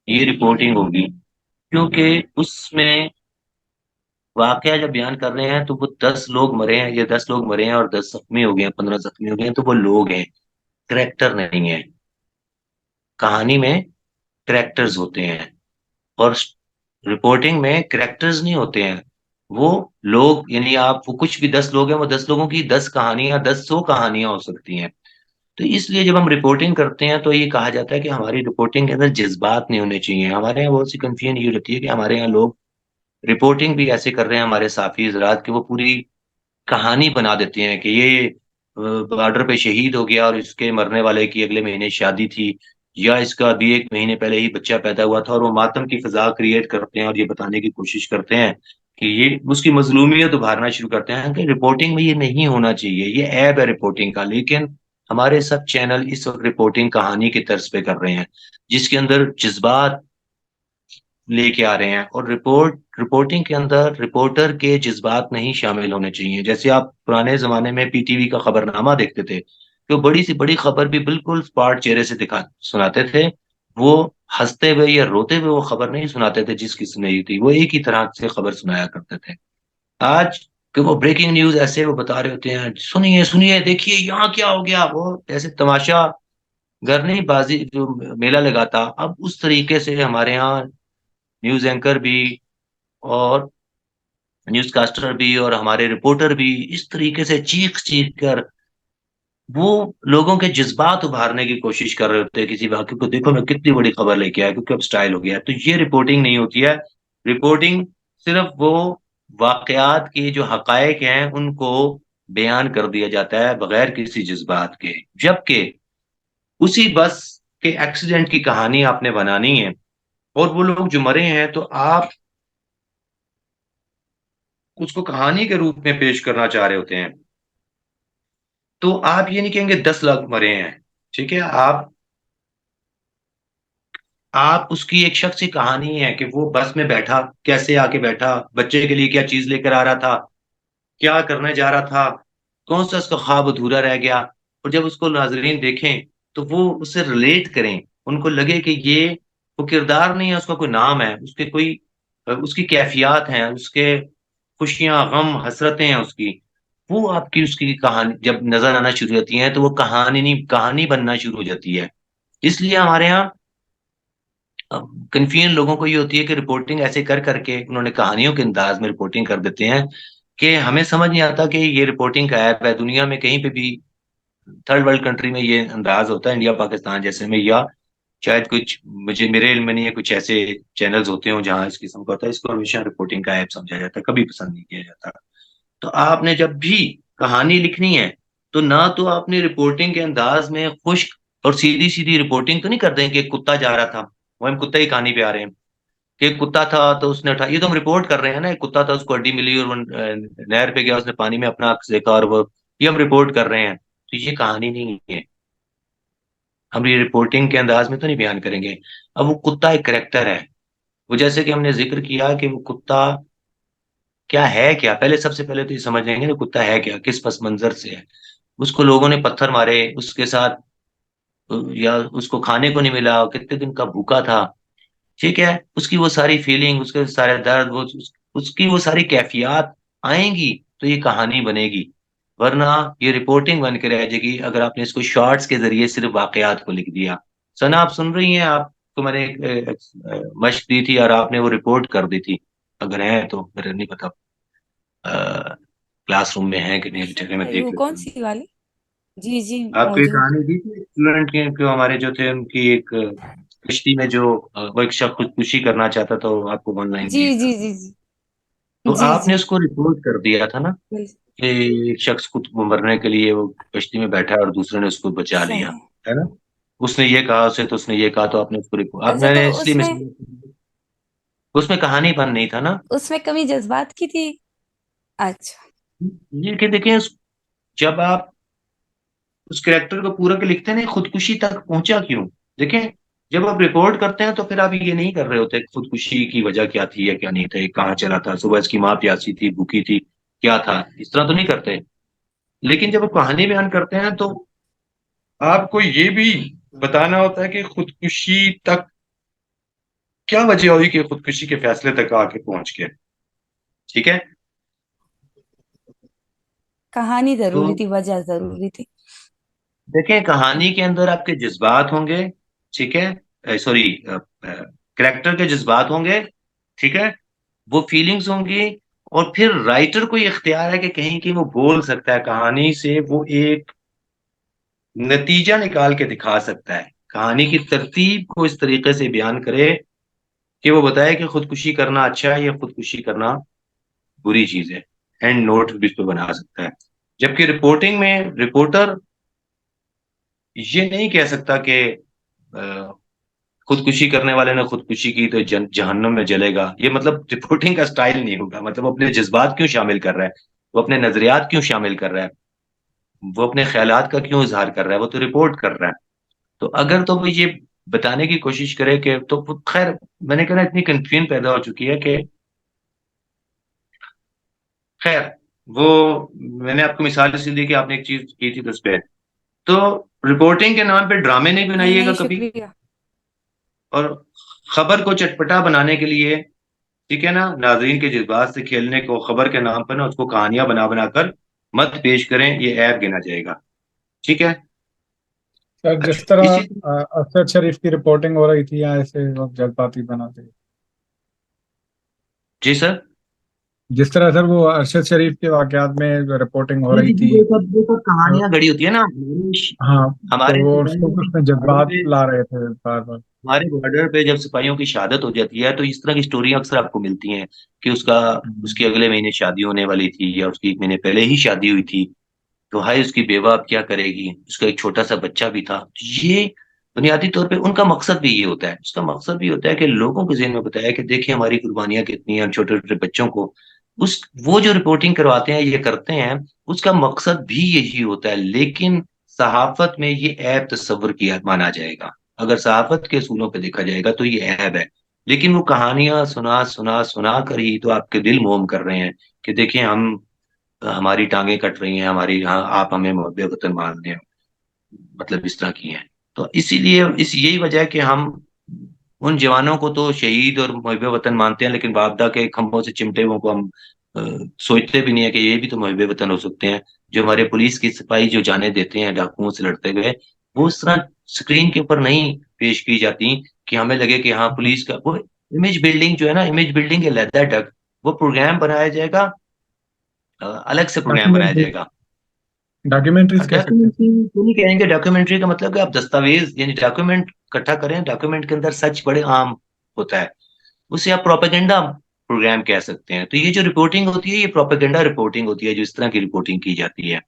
ये रिपोर्टिंग होगी, क्योंकि उसमें वाकया जब बयान कर रहे हैं तो वो 10 लोग मरे हैं, ये 10 लोग मरे हैं और 10 जख्मी हो गए हैं, 15 जख्मी हो गए हैं, तो वो लोग हैं, करेक्टर नहीं है। कहानी में करेक्टर्स होते हैं, और रिपोर्टिंग में करेक्टर्स नहीं होते हैं, वो लोग। यानी आप, वो कुछ भी 10 लोग हैं, वो 10 लोगों की 10 कहानियां, 10 100 कहानियां हो सकती हैं। तो इसलिए जब हम रिपोर्टिंग करते हैं तो ये कहा जाता है कि हमारी रिपोर्टिंग के अंदर जज्बात नहीं होने चाहिए। हमारे यहाँ बहुत सी कंफ्यूजन ये रहती है कि हमारे यहाँ लोग रिपोर्टिंग भी ऐसे कर रहे हैं, हमारे साथी हजरात, कि वो पूरी कहानी बना देते हैं कि ये बॉर्डर पे शहीद हो गया और इसके मरने वाले की अगले महीने शादी थी, या इसका अभी 1 महीने पहले ही बच्चा पैदा हुआ था, और वो मातम की फिजा क्रिएट करते हैं और ये बताने की कोशिश करते हैं कि ये, उसकी मजलूमियत उभारना शुरू करते हैं कि रिपोर्टिंग में ये नहीं होना चाहिए, ये ऐब है रिपोर्टिंग का। लेकिन हमारे सब चैनल इस वक्त रिपोर्टिंग कहानी की तर्ज पे कर रहे हैं, जिसके अंदर जज्बात लेके आ रहे हैं, और रिपोर्टिंग के अंदर रिपोर्टर के जज्बात नहीं शामिल होने चाहिए। जैसे आप पुराने जमाने में पीटीवी का खबरनामा देखते थे, तो बड़ी सी बड़ी खबर भी बिल्कुल स्पॉट चेहरे से दिखा सुनाते थे। वो हंसते हुए या रोते हुए वो खबर नहीं सुनाते थे जिसकी सुनाई थी, वो एक ही तरह से खबर सुनाया करते थे। आज कि वो ब्रेकिंग न्यूज ऐसे वो बता रहे होते हैं, सुनिए सुनिए, देखिए यहाँ क्या हो गया, वो ऐसे तमाशा घर नहीं बाजी जो मेला लगाता, अब उस तरीके से हमारे यहाँ न्यूज एंकर भी और न्यूज कास्टर भी और हमारे रिपोर्टर भी इस तरीके से चीख चीख कर वो लोगों के जज्बात उभारने की कोशिश कर रहे होते हैं किसी वाक्य को। देखो मैं कितनी बड़ी खबर लेके आया, क्योंकि अब स्टाइल हो गया है। तो ये रिपोर्टिंग नहीं होती है। रिपोर्टिंग सिर्फ वो वाकयात के जो हकायक हैं उनको बयान कर दिया जाता है बगैर किसी जज्बात के। जबकि उसी बस के एक्सीडेंट की कहानी आपने बनानी है, और वो लोग जो मरे हैं तो आप उसको कहानी के रूप में पेश करना चाह रहे होते हैं। तो आप ये नहीं कहेंगे 10 लोग मरे हैं, ठीक है, आप उसकी एक शख्स की कहानी है कि वो बस में बैठा, कैसे आके बैठा, बच्चे के लिए क्या चीज लेकर आ रहा था, क्या करने जा रहा था, कौन सा उसका ख्वाब अधूरा रह गया। और जब उसको नाजरीन देखें तो वो उससे रिलेट करें, उनको लगे कि ये वो किरदार नहीं है, उसका कोई नाम है, उसके कोई उसकी कैफियत हैं, उसके खुशियां गम हसरतें हैं उसकी। वो आपकी उसकी कहानी जब नजर आना शुरू होती है तो वो कहानी नहीं, कहानी बनना शुरू हो जाती है। इसलिए हमारे यहाँ कन्फ्यूजन लोगों को ये होती है कि रिपोर्टिंग ऐसे कर करके उन्होंने कहानियों के अंदाज में रिपोर्टिंग कर देते हैं कि हमें समझ नहीं आता कि ये रिपोर्टिंग का ऐप है। दुनिया में कहीं पे भी थर्ड वर्ल्ड कंट्री में ये अंदाज होता है, इंडिया पाकिस्तान जैसे में, या शायद कुछ, मुझे मेरे इल्म में नहीं है, कुछ ऐसे चैनल्स होते हो जहां इस किस्म का होता है। इसको हमेशा रिपोर्टिंग का ऐप समझा जाता है, कभी पसंद नहीं किया जाता। तो आपने जब भी कहानी लिखनी है तो ना तो आपने रिपोर्टिंग के अंदाज में खुश्क और सीधी सीधी रिपोर्टिंग तो नहीं कर देंगे कि एक कुत्ता जा रहा था, वो हम कुत्ते की कहानी पे आ रहे हैं कि एक कुत्ता था तो उसने उठा, ये तो हम रिपोर्ट कर रहे हैं ना, एक कुत्ता था उसको हड्डी मिली और वो नहर पे गया, उसने पानी में अपना अक्स देखा और वो, ये हम रिपोर्ट कर रहे हैं। तो ये कहानी नहीं है, हम ये रिपोर्टिंग के अंदाज में तो नहीं बयान करेंगे। अब वो कुत्ता एक करेक्टर है, वो जैसे कि हमने जिक्र किया कि वो कुत्ता क्या है, क्या पहले, सबसे पहले तो ये समझ लेंगे कि कुत्ता है क्या, किस पस मंजर से है। उसको लोगों ने पत्थर मारे, उसके साथ या उसको खाने को नहीं मिला, कितने दिन का भूखा था, ठीक है, उसकी वो सारी फीलिंग, उसके सारे दर्द, उसकी वो सारी कैफियत आएंगी तो ये कहानी बनेगी। वरना ये रिपोर्टिंग बन के रह जाएगी अगर आपने इसको शॉर्ट्स के जरिए सिर्फ वाकयात को लिख दिया। सना आप सुन रही हैं? आपको मैंने मशक दी थी और आपने वो रिपोर्ट कर दी थी, अगर है तो मेरे नहीं पता क्लासरूम में है कि नहीं, चलिए मैं देख वो लेता कौन हूँ। सी वाली? जी जी, आपको एक मौजूद। कहानी दी थी स्टूडेंट के, जो हमारे जो थे उनकी एक कश्ती में जो वो एक शख्स खुदकुशी करना चाहता था, वो आपको वन लाइन जी दिए था, जी जी जी तो जी आपने जी, उसको रिपोर्ट कर दिया था ना बिल्कुल कि एक शख्स खुद को मरने के लिए वो कश्ती में बैठा है और दूसरे ने उसको बचा लिया, सही। है ना, उसने ये कहा उसे, तो उसने ये कहा, तो आपने उसको रिपोर्ट, अब अच्छा, तो मैंने इसलिए उसमें मिसली उसमें कहानीपन नहीं था ना। उसमें कमी जज्बात की थी। अच्छा। ये कि देखें जब आप उस कैरेक्टर को पूरा के लिखते हैं ना, खुदकुशी तक पहुंचा क्यों। देखें, जब आप रिपोर्ट करते हैं तो फिर आप ये नहीं कर रहे होते खुदकुशी की वजह क्या थी या क्या नहीं था, ये कहाँ चला था, सुबह इसकी माँ प्यासी थी, भूखी थी, क्या था, इस तरह तो नहीं करते। लेकिन जब आप कहानी बयान करते हैं तो आपको ये भी बताना होता है कि खुदकुशी तक क्या वजह हुई कि खुदकुशी के फैसले तक आके पहुंच गए। ठीक है। कहानी तो जरूरी थी, वजह जरूरी थी। देखें, कहानी के अंदर आपके जज्बात होंगे। ठीक है, सॉरी, करेक्टर के जज्बात होंगे। ठीक है, वो फीलिंग्स होंगी। और फिर राइटर को ये इख्तियार है कि कहीं कि वो बोल सकता है कहानी से, वो एक नतीजा निकाल के दिखा सकता है, कहानी की तरतीब को इस तरीके से बयान करे कि वो बताए कि खुदकुशी करना अच्छा है या खुदकुशी करना बुरी चीज है। एंड नोट भी इस पे बना सकता है। जबकि रिपोर्टिंग में रिपोर्टर ये नहीं कह सकता कि अ, खुदकुशी करने वाले ने खुदकुशी की तो जहन्नुम में जलेगा। ये मतलब रिपोर्टिंग का स्टाइल नहीं होगा। मतलब वो अपने जज्बात क्यों शामिल कर रहा है, वो अपने नजरियात क्यों शामिल कर रहा है, वो अपने ख्यालात का क्यों इजहार कर रहा है, वो तो रिपोर्ट कर रहा है। तो अगर तो वो ये बताने की कोशिश करे कि तो खैर, मैंने कहा ना, इतनी कंफ्यूजन पैदा हो चुकी है कि खैर, वो मैंने आपको मिसाल इसलिए दी कि आपने एक चीज की थी तो उस पे। तो रिपोर्टिंग के नाम पे ड्रामे नहीं नहीं बनाइएगा नहीं, कभी। शुक्रिया। और खबर को चटपटा बनाने के लिए, ठीक है ना, नाजरीन के जज्बात से खेलने को खबर के नाम पर ना उसको कहानियां बना बनाकर मत पेश करें, ये ऐप गिना जाएगा। ठीक है। सर, जिस अच्छा, तरह इसी अरशद शरीफ की रिपोर्टिंग हो रही थी, या ऐसे लोग जज्बाती बनाते, जी सर। जिस तरह सर वो अरशद शरीफ के वाकयात में जो रिपोर्टिंग हो जी रही जी जी, थी, वो सब तो कहानियां गढ़ी होती है ना। हाँ, तो हमारे वो उसको सिपाहियों की उसमें बॉर्डर जज्बात पे ला रहे थे बार बार। हमारे बॉर्डर पे जब सिपाहियों की शहादत हो जाती है तो इस तरह की स्टोरियां अक्सर आपको मिलती हैं कि उसकी अगले महीने शादी होने वाली थी या उसकी एक महीने पहले ही शादी हुई थी। तो हाय, उसकी बेवा अब क्या करेगी, उसका एक छोटा सा बच्चा भी था। तो ये बुनियादी तौर पे उनका मकसद भी ये होता है, उसका मकसद भी होता है कि लोगों के जहन में बताया कि देखिए हमारी कुर्बानियां कितनी हैं, छोटे छोटे बच्चों को उस वो जो रिपोर्टिंग करवाते हैं, ये करते हैं, उसका मकसद भी यही होता है। लेकिन सहाफत में ये ऐब तस्वर किया माना जाएगा। अगर सहाफत के असूलों पर देखा जाएगा तो ये ऐब है। लेकिन वो कहानियां सुना सुना सुना कर ही तो आपके दिल मोम कर रहे हैं कि देखिए हम हमारी टांगे कट रही हैं, हमारी यहाँ आप हमें मुहब्बे वतन मान रहे हैं, मतलब इस तरह की हैं। तो इसीलिए इस यही वजह है कि हम उन जवानों को तो शहीद और मुहब्बे वतन मानते हैं, लेकिन बापदा के खंभों से चिमटे हुओं को हम अ, सोचते भी नहीं है कि ये भी तो मुहब्बे वतन हो सकते हैं। जो हमारे पुलिस की सिपाही जो जाने देते हैं डाकुओं से लड़ते हुए, वो उस तरह स्क्रीन के ऊपर नहीं पेश की जाती कि हमें लगे कि हाँ पुलिस का वो इमेज बिल्डिंग जो है ना, इमेज बिल्डिंग के लद्दा डक, वो प्रोग्राम बनाया जाएगा, अलग से प्रोग्राम बनाया डॉक्यूमेंट्री, जाएगा। डॉक्यूमेंट्रीज कह सकते हैं। डॉक्यूमेंट्री तो नहीं कहेंगे, डॉक्यूमेंट्री का मतलब कि आप दस्तावेज यानी डॉक्यूमेंट इकट्ठा करें, डॉक्यूमेंट के अंदर सच बड़े आम होता है, उसे आप प्रोपेगेंडा प्रोग्राम कह सकते हैं। तो ये जो रिपोर्टिंग होती है, ये प्रोपेगेंडा रिपोर्टिंग होती है, जो इस तरह की रिपोर्टिंग की जाती है।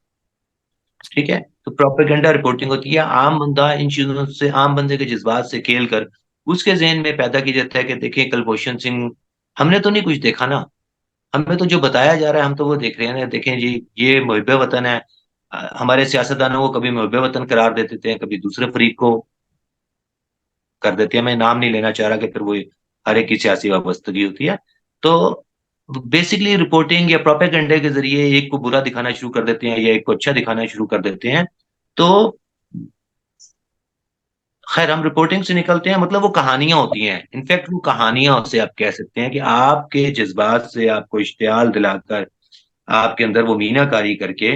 ठीक है। तो प्रोपेगेंडा रिपोर्टिंग होती है, आम बंदा इन चीजों से, आम बंदे के जज्बात से खेल कर उसके जहन में पैदा की जाता है कि देखिए कुलभूषण सिंह, हमने तो नहीं कुछ देखा ना, हमें तो जो बताया जा रहा है हम तो वो देख रहे हैं ना, देखें जी ये मुहब्बे वतन है। हमारे सियासतदानों को कभी मुहब्बे वतन करार दे देते हैं, कभी दूसरे फरीक को कर देते हैं। मैं नाम नहीं लेना चाह रहा कि फिर वो हर एक की सियासी वाबस्तगी होती है। तो बेसिकली रिपोर्टिंग या प्रोपेगेंडे के जरिए एक को बुरा दिखाना शुरू कर देते हैं या एक को अच्छा दिखाना शुरू कर देते हैं। तो खैर, हम रिपोर्टिंग से निकलते हैं, मतलब वो कहानियां होती हैं, इनफैक्ट वो कहानियां उसे आप कह सकते हैं कि आपके जज्बात से आपको इश्तियाल दिलाकर आपके अंदर वो मीनाकारी करके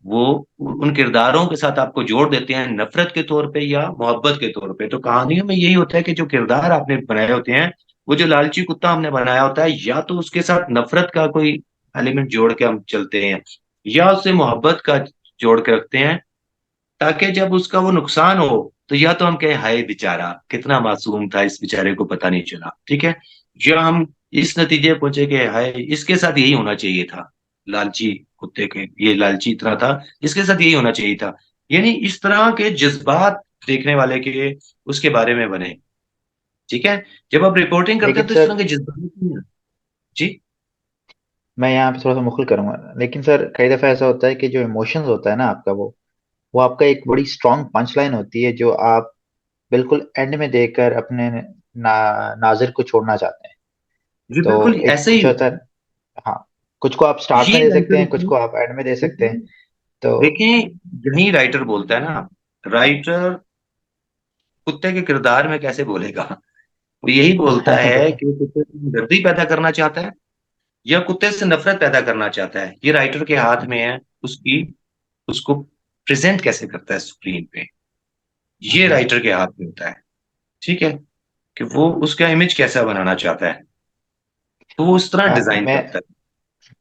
वो उन किरदारों के साथ आपको जोड़ देते हैं, नफरत के तौर पे या मोहब्बत के तौर पे। तो कहानियों में यही होता है कि जो किरदार आपने बनाए होते हैं, वो जो लालची कुत्ता हमने बनाया होता है, या तो उसके साथ नफरत का कोई एलिमेंट जोड़ के हम चलते हैं या उससे मोहब्बत का जोड़ के रखते हैं, ताकि जब उसका वो नुकसान हो तो या तो हम कहें हाय बेचारा कितना मासूम था, इस बेचारे को पता नहीं चला। ठीक है। या हम इस नतीजे पे पहुंचे कि हाय इसके साथ यही होना चाहिए था, लालची कुत्ते के, ये लालची इतना था, इसके साथ यही होना चाहिए था। यानी इस तरह के जज्बात देखने वाले के उसके बारे में बने। ठीक है। जब आप रिपोर्टिंग करते हैं लेकिन तो इस सर तरह के जज्बात नहीं हैं। जी। मैं यहाँ पे थोड़ा सा मुखल करूंगा, लेकिन सर कई दफा ऐसा होता है कि जो इमोशंस होता है ना आपका, वो आपका एक बड़ी स्ट्रॉन्ग पंच लाइन होती है जो आप बिल्कुल एंड में देकर अपने नाजिर को छोड़ना चाहते हैं। जी तो बिल्कुल एक ऐसे ही कुछ होता होता है, है। हाँ, कुछ को आप स्टार्ट ये में दे सकते राइटर हैं, होते कुछ हैं। को आप एंड में दे सकते हैं। देखिए तो देखिए, यही राइटर बोलता है ना। राइटर कुत्ते के किरदार में कैसे बोलेगा? वो यही बोलता है कि वो कुत्ते से दर्दी पैदा करना चाहता है या कुत्ते से नफरत पैदा करना चाहता है। ये राइटर के हाथ में है। उसकी उसको प्रेजेंट कैसे करता है स्क्रीन पे, ये जी। राइटर के हाथ में होता है। ठीक है, कि वो उसका इमेज कैसा बनाना चाहता है, तो वो उस तरह आ, डिजाइन मैं करता है।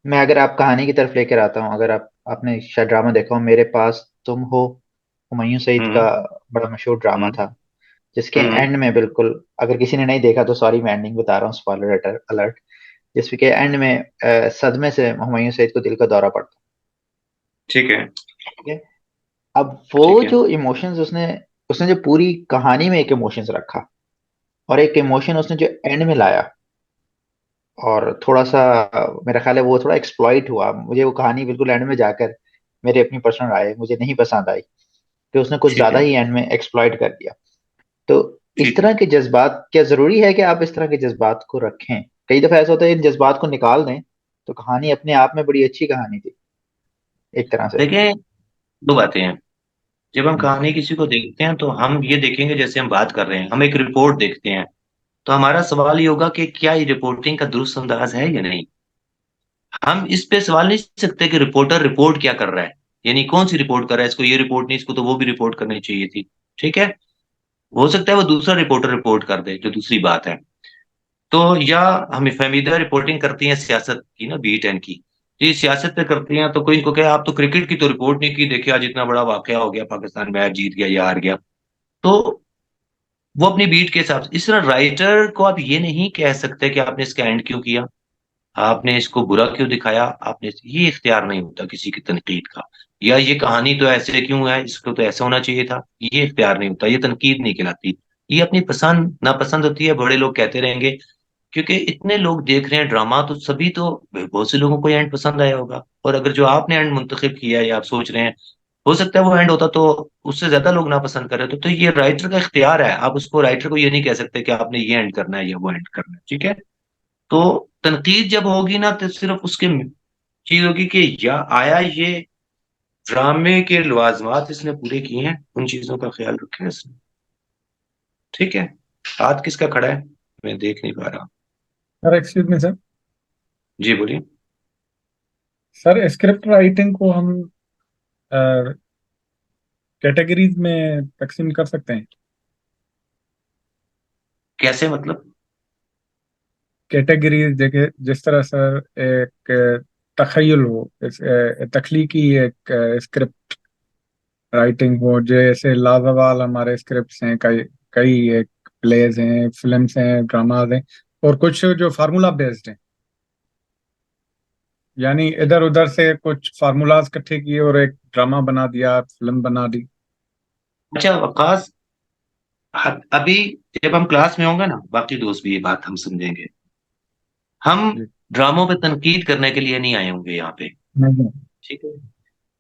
मैं अगर आप कहानी की तरफ लेकर आता हूँ, अगर आप आपने शायद ड्रामा देखा हो, मेरे पास तुम हो, हुमायूं सईद का हम्म। बड़ा मशहूर ड्रामा हम्म। था, जिसके हम्म। एंड में बिल्कुल, अगर किसी ने नहीं देखा तो सॉरी, मैं एंडिंग बता रहा हूँ, स्पॉइलर अलर्ट। जिसके एंड में सदमे से हुमायूं सईद को दिल का दौरा पड़ता ठीक है। है, ठीक है। अब वो ठीक है। जो इमोशंस उसने उसने जो पूरी कहानी में एक इमोशंस रखा, और एक इमोशन उसने जो एंड में लाया, और थोड़ा सा मेरा ख्याल है वो थोड़ा एक्सप्लॉइट हुआ। मुझे वो कहानी बिल्कुल एंड में जाकर, मेरी अपनी पर्सनल राय है, मुझे नहीं पसंद आई कि उसने कुछ ठीक ज्यादा है। ही एंड में एक्सप्लॉइट कर दिया। तो इस ठीक है। तरह के जज्बात, क्या जरूरी है कि आप इस तरह के जज्बात को रखें? कई दफा ऐसा होता है इन जज्बात को निकाल दें तो कहानी अपने आप में बड़ी अच्छी कहानी थी, एक तरह से। देखें, दो बातें हैं। जब हम हम्म, कहानी किसी को देखते हैं तो हम ये देखेंगे, जैसे हम बात कर रहे हैं, हम एक रिपोर्ट देखते हैं, तो हमारा सवाल ये होगा कि क्या ये रिपोर्टिंग का दुरुस्त अंदाज है या नहीं। हम इस पे सवाल नहीं सकते कि रिपोर्टर रिपोर्ट क्या कर रहा है, यानी कौन सी रिपोर्ट कर रहा है, इसको ये रिपोर्ट नहीं, इसको तो वो भी रिपोर्ट करनी चाहिए थी। ठीक है, हो सकता है वो दूसरा रिपोर्टर रिपोर्ट कर दे, जो दूसरी बात है। तो या हम फहमीदा रिपोर्टिंग करती हैं सियासत की ना, B10 की। ये सियासत पे करती हैं, तो कोई इनको कहे आप तो क्रिकेट की तो रिपोर्ट नहीं की, देखिए आज इतना बड़ा वाकया हो गया, पाकिस्तान मैच जीत गया या हार गया। तो वो अपनी बीट के हिसाब से, इस तरह राइटर को आप ये नहीं कह सकते कि आपने इसका एंड क्यों किया, आपने इसको बुरा क्यों दिखाया, आपने ये इख्तियार नहीं होता किसी की तनकीद का। या ये कहानी तो ऐसे क्यों है, इसको तो ऐसा होना चाहिए था, ये इख्तियार नहीं होता, ये तनकीद नहीं कहलाती। ये अपनी पसंद नापसंद होती है, बड़े लोग कहते रहेंगे, क्योंकि इतने लोग देख रहे हैं ड्रामा, तो सभी तो, बहुत से लोगों को एंड पसंद आया होगा। और अगर जो आपने एंड मुंतखब किया है या आप सोच रहे हैं, हो सकता है वो एंड होता तो उससे ज्यादा लोग नापसंद कर रहे थे। तो ये राइटर का इख्तियार है, आप उसको, राइटर को ये नहीं कह सकते कि आपने ये एंड करना है या वो एंड करना है। ठीक है। तो तनकीद जब होगी ना, तो सिर्फ उसके चीज होगी कि या आया ये ड्रामे के लवाजमात इसने पूरे किए हैं, उन चीजों का ख्याल रखें इसने। ठीक है। हाथ किसका खड़ा है, मैं देख नहीं पा रहा। Sir excuse me sir. जी बोलिए। सर स्क्रिप्ट राइटिंग को हम कैटेगरीज में तकसीम कर सकते हैं। कैसे मतलब? कैटेगरीज देखे, जिस तरह सर एक तखयल हो, तख्लीकी एक स्क्रिप्ट राइटिंग हो, जैसे लाजवाल हमारे स्क्रिप्ट्स हैं, कई कई एक प्लेज हैं, फिल्म्स हैं, ड्रामाज हैं, और कुछ जो फार्मूला बेस्ड हैं, यानी इधर उधर से कुछ फार्मूलाज इकट्ठे किए और एक ड्रामा बना दिया, फिल्म बना दी। अच्छा वकास, अभी जब हम क्लास में होंगे ना, बाकी दोस्त भी ये बात हम समझेंगे। हम जी। ड्रामों पे तनकीद करने के लिए नहीं आए होंगे यहाँ पे। नहीं। ठीक है।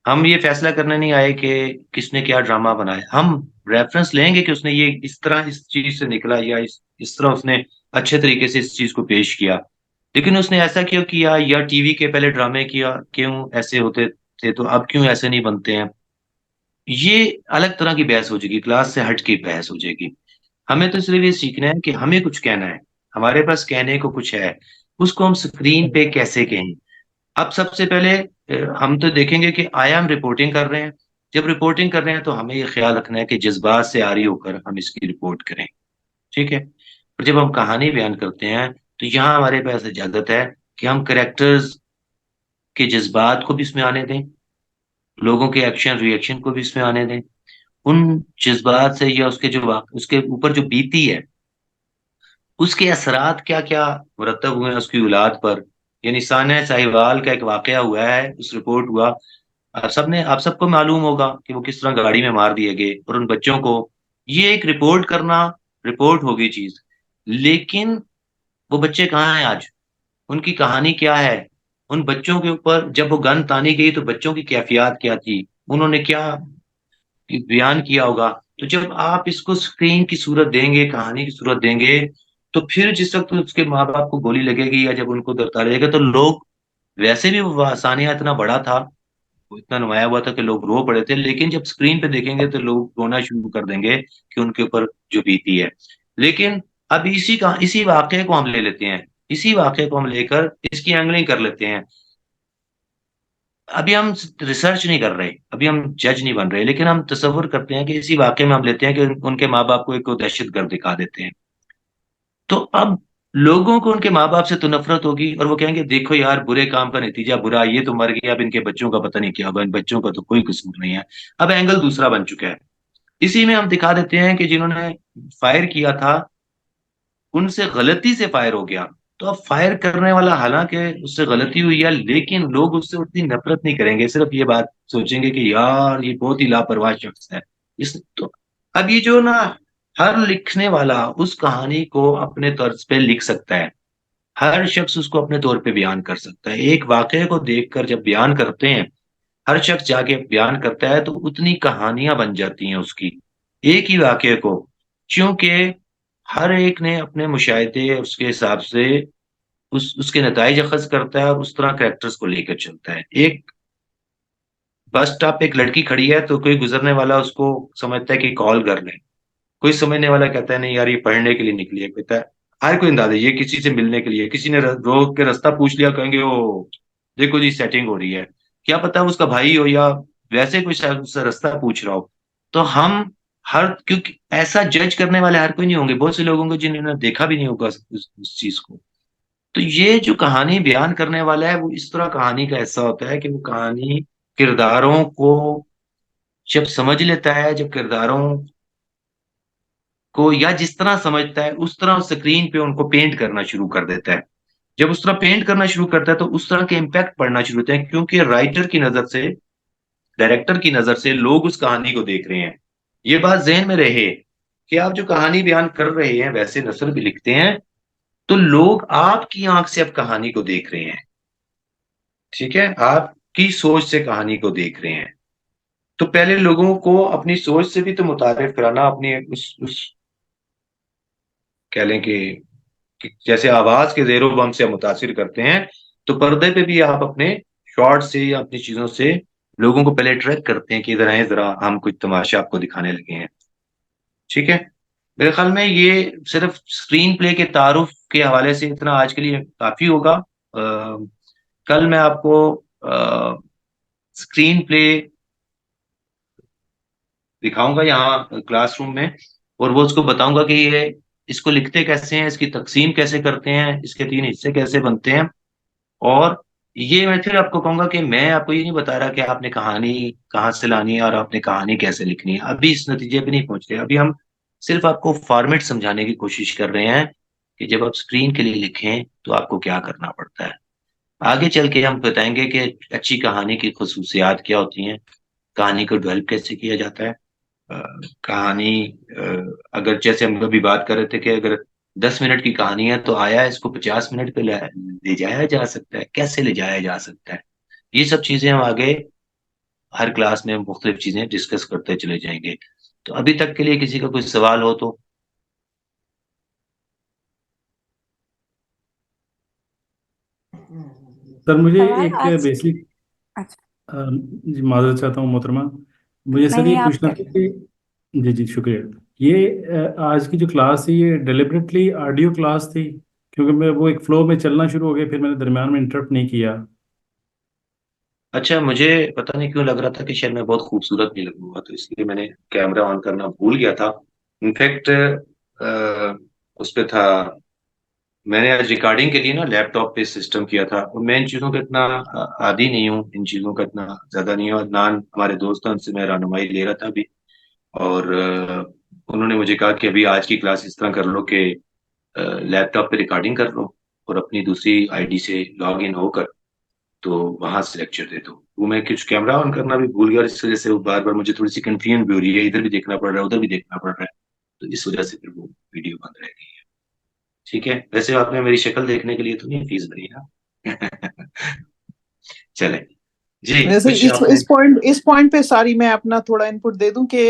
हम ये फैसला करने नहीं आए कि किसने क्या ड्रामा बनाया। हम रेफरेंस लेंगे कि उसने ये इस तरह इस चीज से निकला, या इस तरह उसने अच्छे तरीके से इस चीज को पेश किया। लेकिन उसने ऐसा क्यों किया, या टीवी के पहले ड्रामे किया क्यों ऐसे होते थे, तो अब क्यों ऐसे नहीं बनते हैं, ये अलग तरह की बहस हो जाएगी, क्लास से हट के बहस हो जाएगी। हमें तो सिर्फ ये सीखना है कि हमें कुछ कहना है, हमारे पास कहने को कुछ है, उसको हम स्क्रीन पे कैसे कहें। अब सबसे पहले हम तो देखेंगे कि आया हम रिपोर्टिंग कर रहे हैं। जब रिपोर्टिंग कर रहे हैं तो हमें ये ख्याल रखना है कि जज्बात से आरी होकर हम इसकी रिपोर्ट करें। ठीक है। और जब हम कहानी बयान करते हैं तो यहाँ हमारे पास इजाजत है कि हम करेक्टर्स के जज्बात को भी इसमें आने दें, लोगों के एक्शन रिएक्शन को भी इसमें आने दें। उन जज्बात से, या उसके जो उसके ऊपर जो बीती है, उसके असरात क्या क्या मुरतब हुए हैं उसकी औलाद पर। यानी सान्या साहिवाल का एक वाकया हुआ है, उस रिपोर्ट हुआ, आप सबको मालूम होगा कि वो किस तरह गाड़ी में मार दिए गए, और उन बच्चों को, ये एक रिपोर्ट करना, रिपोर्ट होगी चीज। लेकिन वो बच्चे कहाँ हैं आज? उनकी कहानी क्या है? उन बच्चों के ऊपर जब वो गन तानी गई तो बच्चों की कैफियत क्या थी? उन्होंने क्या बयान किया होगा? तो जब आप इसको स्क्रीन की सूरत देंगे, कहानी की सूरत देंगे, तो फिर जिस वक्त उसके माँ बाप को गोली लगेगी या जब उनको दर्ता रहेगा तो लोग, वैसे भी वो आसानियां इतना बड़ा था, वो इतना नुमाया हुआ था कि लोग रो पड़े थे, लेकिन जब स्क्रीन पे देखेंगे तो लोग रोना शुरू कर देंगे कि उनके ऊपर जो बीती है। लेकिन अब इसी वाक्य को हम ले लेते हैं, इसी वाक्य को हम लेकर इसकी एंगलिंग कर लेते हैं। अभी हम रिसर्च नहीं कर रहे, अभी हम जज नहीं बन रहे, लेकिन हम तसव्वुर करते हैं कि इसी वाक्य में हम लेते हैं कि उनके माँ बाप को एक दहशतगर्द दिखा देते हैं। तो अब लोगों को उनके माँ बाप से तो नफरत होगी और वो कहेंगे देखो यार, बुरे काम का नतीजा बुरा, ये तो मर गया, अब इनके बच्चों का पता नहीं क्या होगा, इन बच्चों का तो कोई कसूर नहीं है। अब एंगल दूसरा बन चुका है। इसी में हम दिखा देते हैं कि जिन्होंने फायर किया था उनसे गलती से फायर हो गया। तो अब फायर करने वाला, हालांकि उससे गलती हुई है, लेकिन लोग उससे उतनी नफरत नहीं करेंगे, सिर्फ ये बात सोचेंगे कि यार ये बहुत ही लापरवाह शख्स है। इस तो अब ये जो ना, हर लिखने वाला उस कहानी को अपने तर्ज पे लिख सकता है, हर शख्स उसको अपने तौर पे बयान कर सकता है। एक वाकये को देखकर जब बयान करते हैं, हर शख्स जाके बयान करता है तो उतनी कहानियां बन जाती हैं उसकी, एक ही वाकये को, क्योंकि हर एक ने अपने मुशाहिदे उसके हिसाब से उसके नताइज अखज करता है और उस तरह कैरेक्टर्स को लेकर चलता है। एक बस स्टॉप पे एक लड़की खड़ी है तो कोई गुजरने वाला उसको समझता है कि कॉल कर ले, कोई समझने वाला कहता है नहीं यार ये पढ़ने के लिए निकली है, कहता है हर कोई अंदाजा ये किसी से मिलने के लिए, किसी ने रोक के रास्ता पूछ लिया, कहेंगे ओ देखो जी सेटिंग हो रही है। क्या पता उसका भाई हो या वैसे कोई शायद उससे रास्ता पूछ रहा हो। तो हम हर, क्योंकि ऐसा जज करने वाले हर कोई नहीं होंगे, बहुत से लोग होंगे जिन्होंने देखा भी नहीं होगा उस चीज को। तो ये जो कहानी बयान करने वाला है वो इस तरह कहानी का ऐसा होता है कि वो कहानी किरदारों को जब समझ लेता है, जब किरदारों को या जिस तरह समझता है उस तरह स्क्रीन पे उनको पेंट करना शुरू कर देता है। जब उस तरह पेंट करना शुरू करता है तो उस तरह के इम्पैक्ट पड़ना शुरू होते हैं, क्योंकि राइटर की नजर से, डायरेक्टर की नजर से लोग उस कहानी को देख रहे हैं। ये बात जहन में रहे कि आप जो कहानी बयान कर रहे हैं, वैसे नसर भी लिखते हैं, तो लोग आपकी आंख से अब कहानी को देख रहे हैं। ठीक है, आपकी सोच से कहानी को देख रहे हैं। तो पहले लोगों को अपनी सोच से भी तो मुतारिफ कराना, अपनी उस कह लें कि जैसे आवाज के जेरो बम से हम मुतासिर करते हैं, तो पर्दे पे भी आप अपने शॉर्ट से या अपनी चीजों से लोगों को पहले अट्रैक्ट करते हैं कि इधर आए जरा, हम कुछ तमाशा आपको दिखाने लगे हैं। ठीक है, मेरे ख्याल में ये सिर्फ स्क्रीन प्ले के तारुफ के हवाले से इतना आज के लिए काफी होगा। कल मैं आपको स्क्रीन प्ले दिखाऊंगा यहाँ क्लासरूम में, और वो उसको बताऊंगा कि ये इसको लिखते कैसे हैं, इसकी तकसीम कैसे करते हैं, इसके तीन हिस्से कैसे बनते हैं। और ये मैं फिर आपको कहूंगा कि मैं आपको ये नहीं बता रहा कि आपने कहानी कहाँ से लानी है और आपने कहानी कैसे लिखनी है, अभी इस नतीजे पे नहीं पहुंच रहे। अभी हम सिर्फ आपको फॉर्मेट समझाने की कोशिश कर रहे हैं कि जब आप स्क्रीन के लिए लिखें तो आपको क्या करना पड़ता है। आगे चल के हम बताएंगे कि अच्छी कहानी की खसूसियात क्या होती हैं, कहानी को डेवलप कैसे किया जाता है। अ, कहानी, अगर जैसे हम अभी बात कर रहे थे कि अगर 10 मिनट की कहानी है तो आया इसको 50 मिनट पे ले जाया जा सकता है, कैसे ले जाया जा सकता है, ये सब चीजें हम आगे हर क्लास में मुख्तलिफ चीजें डिस्कस करते चले जाएंगे। तो अभी तक के लिए किसी का कोई सवाल हो तो। सर मुझे सवाल एक आज। बेसिक, अच्छा। जी माजरत चाहता हूँ मोहतरमा, मुझे नहीं सर ये नहीं, आप पूछना था करिए। कि, जी जी शुक्रिया, ये आज की जो क्लास थी ये डिलिबरेटली ऑडियो क्लास थी? क्योंकि मैं वो एक फ्लो में चलना शुरू हो गया, फिर मैंने दरम्यान में इंटरप्ट नहीं किया। अच्छा, मुझे पता नहीं क्यों लग रहा था कि शायद मैं बहुत खूबसूरत नहीं लगूंगा, तो इसलिए मैंने कैमरा ऑन करना भूल गया था। इनफैक्ट उस पे था, मैंने आज रिकॉर्डिंग के लिए ना लैपटॉप पे सिस्टम किया था, और मैं इन चीज़ों का इतना आदी नहीं हूँ, इन चीज़ों का इतना ज़्यादा नहीं है। और नान हमारे दोस्त हैं, उनसे मैं रहनुमाई ले रहा था अभी, और उन्होंने मुझे कहा कि अभी आज की क्लास इस तरह कर लो कि लैपटॉप पे रिकॉर्डिंग कर लो और अपनी दूसरी आईडी से लॉग इन होकर तो वहां से लेक्चर दे दो। वो मैं कुछ कैमरा ऑन करना भी भूल गया और इस वजह से वो बार बार मुझे थोड़ी सी कंफ्यूजन भी हो रही है, इधर भी देखना पड़ रहा है उधर भी देखना पड़ रहा है, तो इस वजह से फिर वो वीडियो बंद रह गई है। ठीक है, वैसे आपने मेरी शक्ल देखने के लिए तो नहीं फीस भरी ना। चले जी, वैसे कुछ आपने। इस पॉइंट पे सारी मैं अपना थोड़ा इनपुट दे दूं कि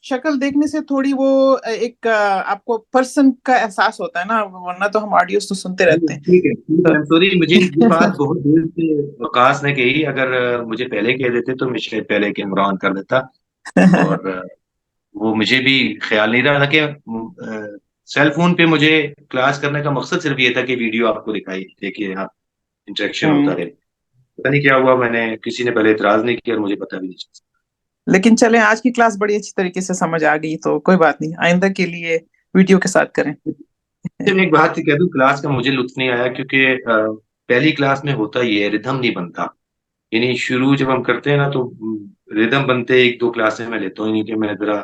शक्ल देखने से थोड़ी वो एक आपको पर्सन का एहसास होता है ना, वरना तो हम ऑडियोज तो सुनते रहते हैं। ठीक है, तो I'm sorry, मुझे ये बात बहुत देर से वकास ने कही। अगर मुझे पहले कह देते तो मैं शायद पहले कैमरा ऑन कर देता। और वो मुझे भी ख्याल नहीं रहा था कि सेल फोन पे मुझे क्लास करने का मकसद सिर्फ ये था कि वीडियो आपको दिखाई देखिए, आप इंटरेक्शन होता रहे। पता नहीं क्या हुआ, मैंने किसी ने पहले इतराज नहीं किया और मुझे पता भी नहीं चला। लेकिन चलें, आज की क्लास बड़ी अच्छी तरीके से समझ आ गई, तो कोई बात नहीं, आइंदा के लिए वीडियो के साथ करें। अच्छा, मैं एक बात कह दूं, क्लास का मुझे लुत्फ नहीं आया क्योंकि पहली क्लास में होता ये है, रिदम नहीं बनता। यानी शुरू जब हम करते हैं ना तो रिदम बनते एक दो क्लासें में लेता हूँ, यानी कि मैं जरा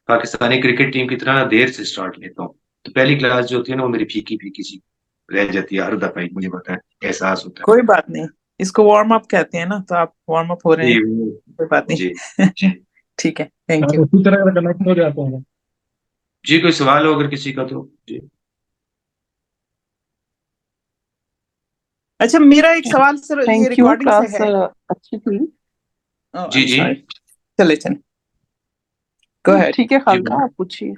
पाकिस्तानी क्रिकेट टीम की तरह ना देर से स्टार्ट लेता हूँ। तो पहली क्लास जो होती है ना वो मेरी फीकी फीकी सी रह जाती है हर दफा ही, मुझे पता है, एहसास होता कोई बात नहीं, इसको वार्म अप कहते हैं ना, तो आप वार्म अप हो है। रहे हैं, जी कोई बात जी नहीं। ठीक है, थैंक आप यू। उसी तरह का कनेक्ट हो जाते हैं। जी, कोई सवाल हो अगर किसी का तो जी। अच्छा, मेरा एक सवाल सर, ये थैंक यू, रिकॉर्डिंग से क्लास है। अच्छी थी। आई जी एम जी सॉरी, चले चले, गो अहेड। ठीक है जी खालका, आप पूछिए।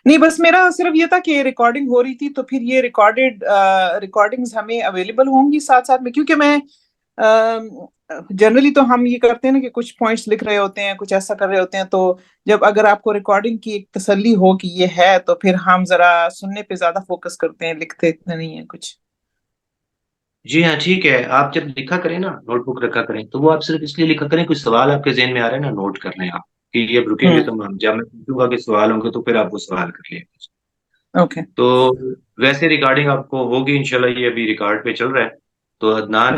नहीं, बस मेरा सिर्फ ये था कि रिकॉर्डिंग हो रही थी, तो फिर ये रिकॉर्डिंग्स हमें अवेलेबल होंगी साथ साथ में, क्योंकि मैं जनरली तो हम ये करते हैं ना कि कुछ पॉइंट्स लिख रहे होते हैं, कुछ ऐसा कर रहे होते हैं, तो जब अगर आपको रिकॉर्डिंग की एक तसल्ली हो कि ये है, तो फिर हम जरा सुनने पे ज्यादा फोकस करते हैं, लिखते इतना नहीं है कुछ। जी हाँ, ठीक है। आप जब लिखा करें ना, नोटबुक रखा करें, तो वो आप सिर्फ इसलिए लिखा करें कुछ सवाल आपके जहन में आ रहे हैं ना, नोट कर लें आप कि ये रुकेंगे तो जब मैं पूछूंगा कि सवाल होंगे तो फिर आप वो सवाल कर लें। ओके। तो वैसे रिकॉर्डिंग आपको होगी इंशाल्लाह, ये अभी रिकॉर्ड पे चल रहा है। तो अदनान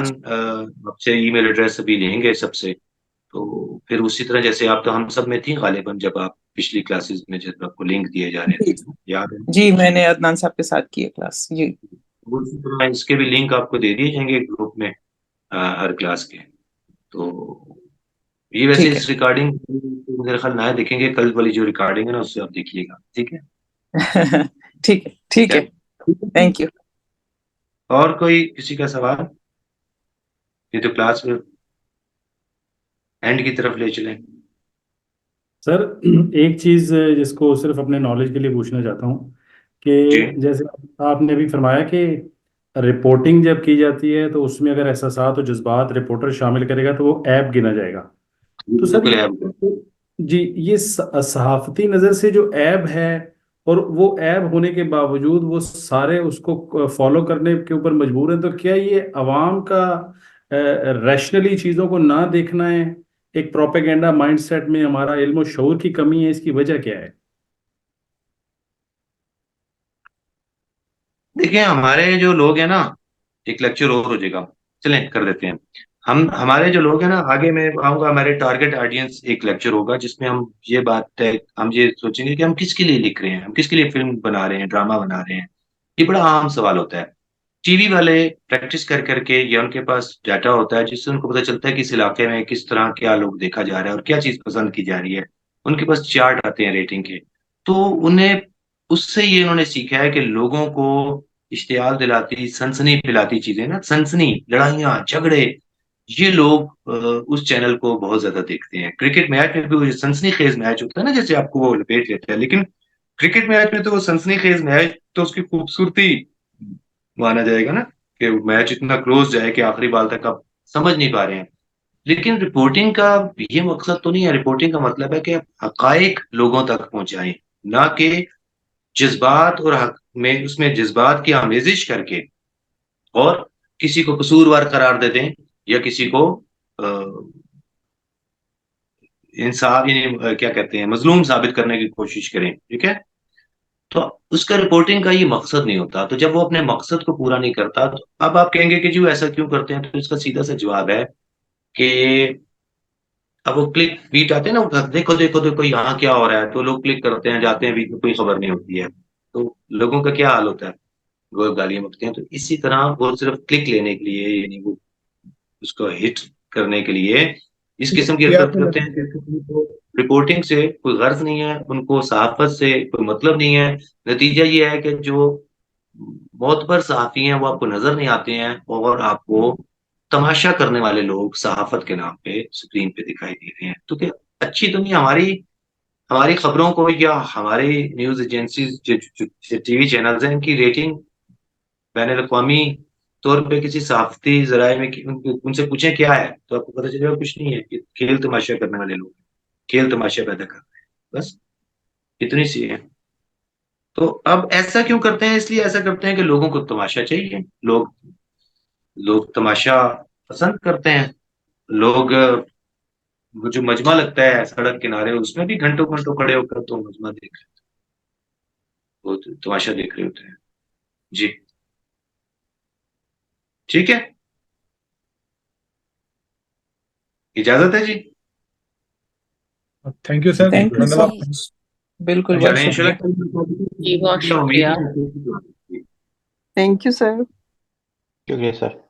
आपसे ईमेल एड्रेस अभी लेंगे सबसे। तो फिर उसी तरह जैसे आप तो हम सब में थी गालिबन, जब आप पिछली क्लासेस में जब आपको लिंक दिए जा रहे जी, थे, याद है? जी, मैंने अदनान साहब के साथ की है क्लास जी। उसी तरह इसके भी लिंक आपको दे दिए जाएंगे ग्रुप में हर क्लास के। तो ये वैसे ठीक इस रिकॉर्डिंग मेरे ख्याल नया देखेंगे, कल वाली जो रिकॉर्डिंग है ना उससे आप देखिएगा, ठीक है? है। ठीक है, ठीक है, थैंक यू। और कोई किसी का सवाल? ये तो क्लास में एंड की तरफ ले चलें। सर, एक चीज़ जिसको सिर्फ अपने नॉलेज के लिए पूछना चाहता हूँ जी कि जैसे आपने अभी फरमाया कि रिपोर्टिंग जब की जाती है तो उसमें अगर एहसासात और जज्बात रिपोर्टर शामिल करेगा तो वो ऐप गिना जाएगा। तो सर बिल्कुल ये, है। जी, ये सहाफती नज़र से जो ऐप है, और वो ऐप होने के बावजूद वो सारे उसको फॉलो करने के ऊपर मजबूर हैं, तो क्या ये अवाम का रैशनली चीज़ों को ना देखना है, एक प्रोपेगेंडा माइंडसेट में हमारा इल्म और शऊर की कमी है, इसकी वजह क्या है? देखिए, हमारे जो लोग हैं ना, एक लेक्चर और हो जाएगा, चलें कर देते हैं। हम हमारे जो लोग हैं ना, आगे मैं आऊंगा, हमारे टारगेट ऑडियंस एक लेक्चर होगा जिसमें हम ये बात है, हम ये सोचेंगे कि हम किसके लिए लिख रहे हैं, हम किसके लिए फिल्म बना रहे हैं, ड्रामा बना रहे हैं। ये बड़ा आम सवाल होता है। टीवी वाले प्रैक्टिस कर करके या उनके पास डाटा होता है जिससे उनको पता चलता है कि इस इलाके में किस तरह क्या लोग देखा जा रहा है और क्या चीज पसंद की जा रही है। उनके पास चार्ट आते हैं रेटिंग के। तो उन्हें उससे ये उन्होंने सीखा है कि लोगों को इश्तियाल दिलाती, सनसनी फैलाती चीजें ना, सनसनी, लड़ाइयाँ, झगड़े, ये लोग उस चैनल को बहुत ज्यादा देखते हैं। क्रिकेट मैच में भी वो सनसनी खेज मैच होता है ना, जैसे आपको वो लपेट लेता है, लेकिन क्रिकेट मैच में तो वो सनसनी खेज मैच तो उसकी खूबसूरती माना जाएगा ना, कि मैच इतना क्लोज जाए कि आखिरी बाल तक आप समझ नहीं पा रहे हैं। लेकिन रिपोर्टिंग का ये मकसद तो नहीं है। रिपोर्टिंग का मतलब है कि आप हकाइक लोगों तक पहुंचाएं, ना कि जज्बात और हक में, उसमें जज्बात की आमेजिश करके और किसी को कसूरवार करार दे दें या किसी को इंसाफ यानी क्या कहते हैं, मजलूम साबित करने की कोशिश करें, ठीक है? तो उसका रिपोर्टिंग का ये मकसद नहीं होता। तो जब वो अपने मकसद को पूरा नहीं करता, तो अब आप कहेंगे कि जी वो ऐसा क्यों करते हैं, तो इसका सीधा सा जवाब है कि अब वो क्लिक बीट आते हैं ना, देखो देखो देखो यहाँ क्या हो रहा है, तो लोग क्लिक करते हैं, जाते हैं, बीच में कोई खबर नहीं होती है। तो लोगों का क्या हाल होता है, वो गालियां बकते हैं। तो इसी तरह वो सिर्फ क्लिक लेने के लिए, यानी वो उसको हिट करने के लिए इस किस्म की या हरकत करते हैं जिसको उनको रिपोर्टिंग से कोई गर्ज नहीं है, उनको सहाफत से कोई मतलब नहीं है। नतीजा ये है कि जो बहुत बार सहाफ़ी हैं वो आपको नजर नहीं आते हैं और आपको तमाशा करने वाले लोग सहाफत के नाम पे स्क्रीन पे दिखाई दे रहे हैं। तो क्या अच्छी तो नहीं हमारी हमारी खबरों को या हमारी न्यूज एजेंसीज जो टीवी चैनल्स हैं इनकी रेटिंग बैनुल अक़वामी तौर पे किसी सहाफती जराए में उनसे पूछें क्या है, तो आपको पता चलेगा कुछ नहीं है, कि खेल तमाशा करने वाले लोग खेल तमाशा पैदा कर रहे हैं, बस इतनी सी है। तो अब ऐसा क्यों करते हैं? इसलिए ऐसा करते हैं कि लोगों को तमाशा चाहिए, लोग तमाशा पसंद करते हैं। लोग वो जो मजमा लगता है सड़क किनारे उसमें भी घंटों घंटों खड़े होकर तो मजमा देख रहे होते हैं, वो तमाशा देख रहे होते हैं। जी ठीक है, इजाजत है जी। Thank you sir, thank you धन्यवाद। सर, बिल्कुल, अच्छा, बहुत शुक्रिया। जी बहुत शुक्रिया। Thank you sir. शुक्रिया सर।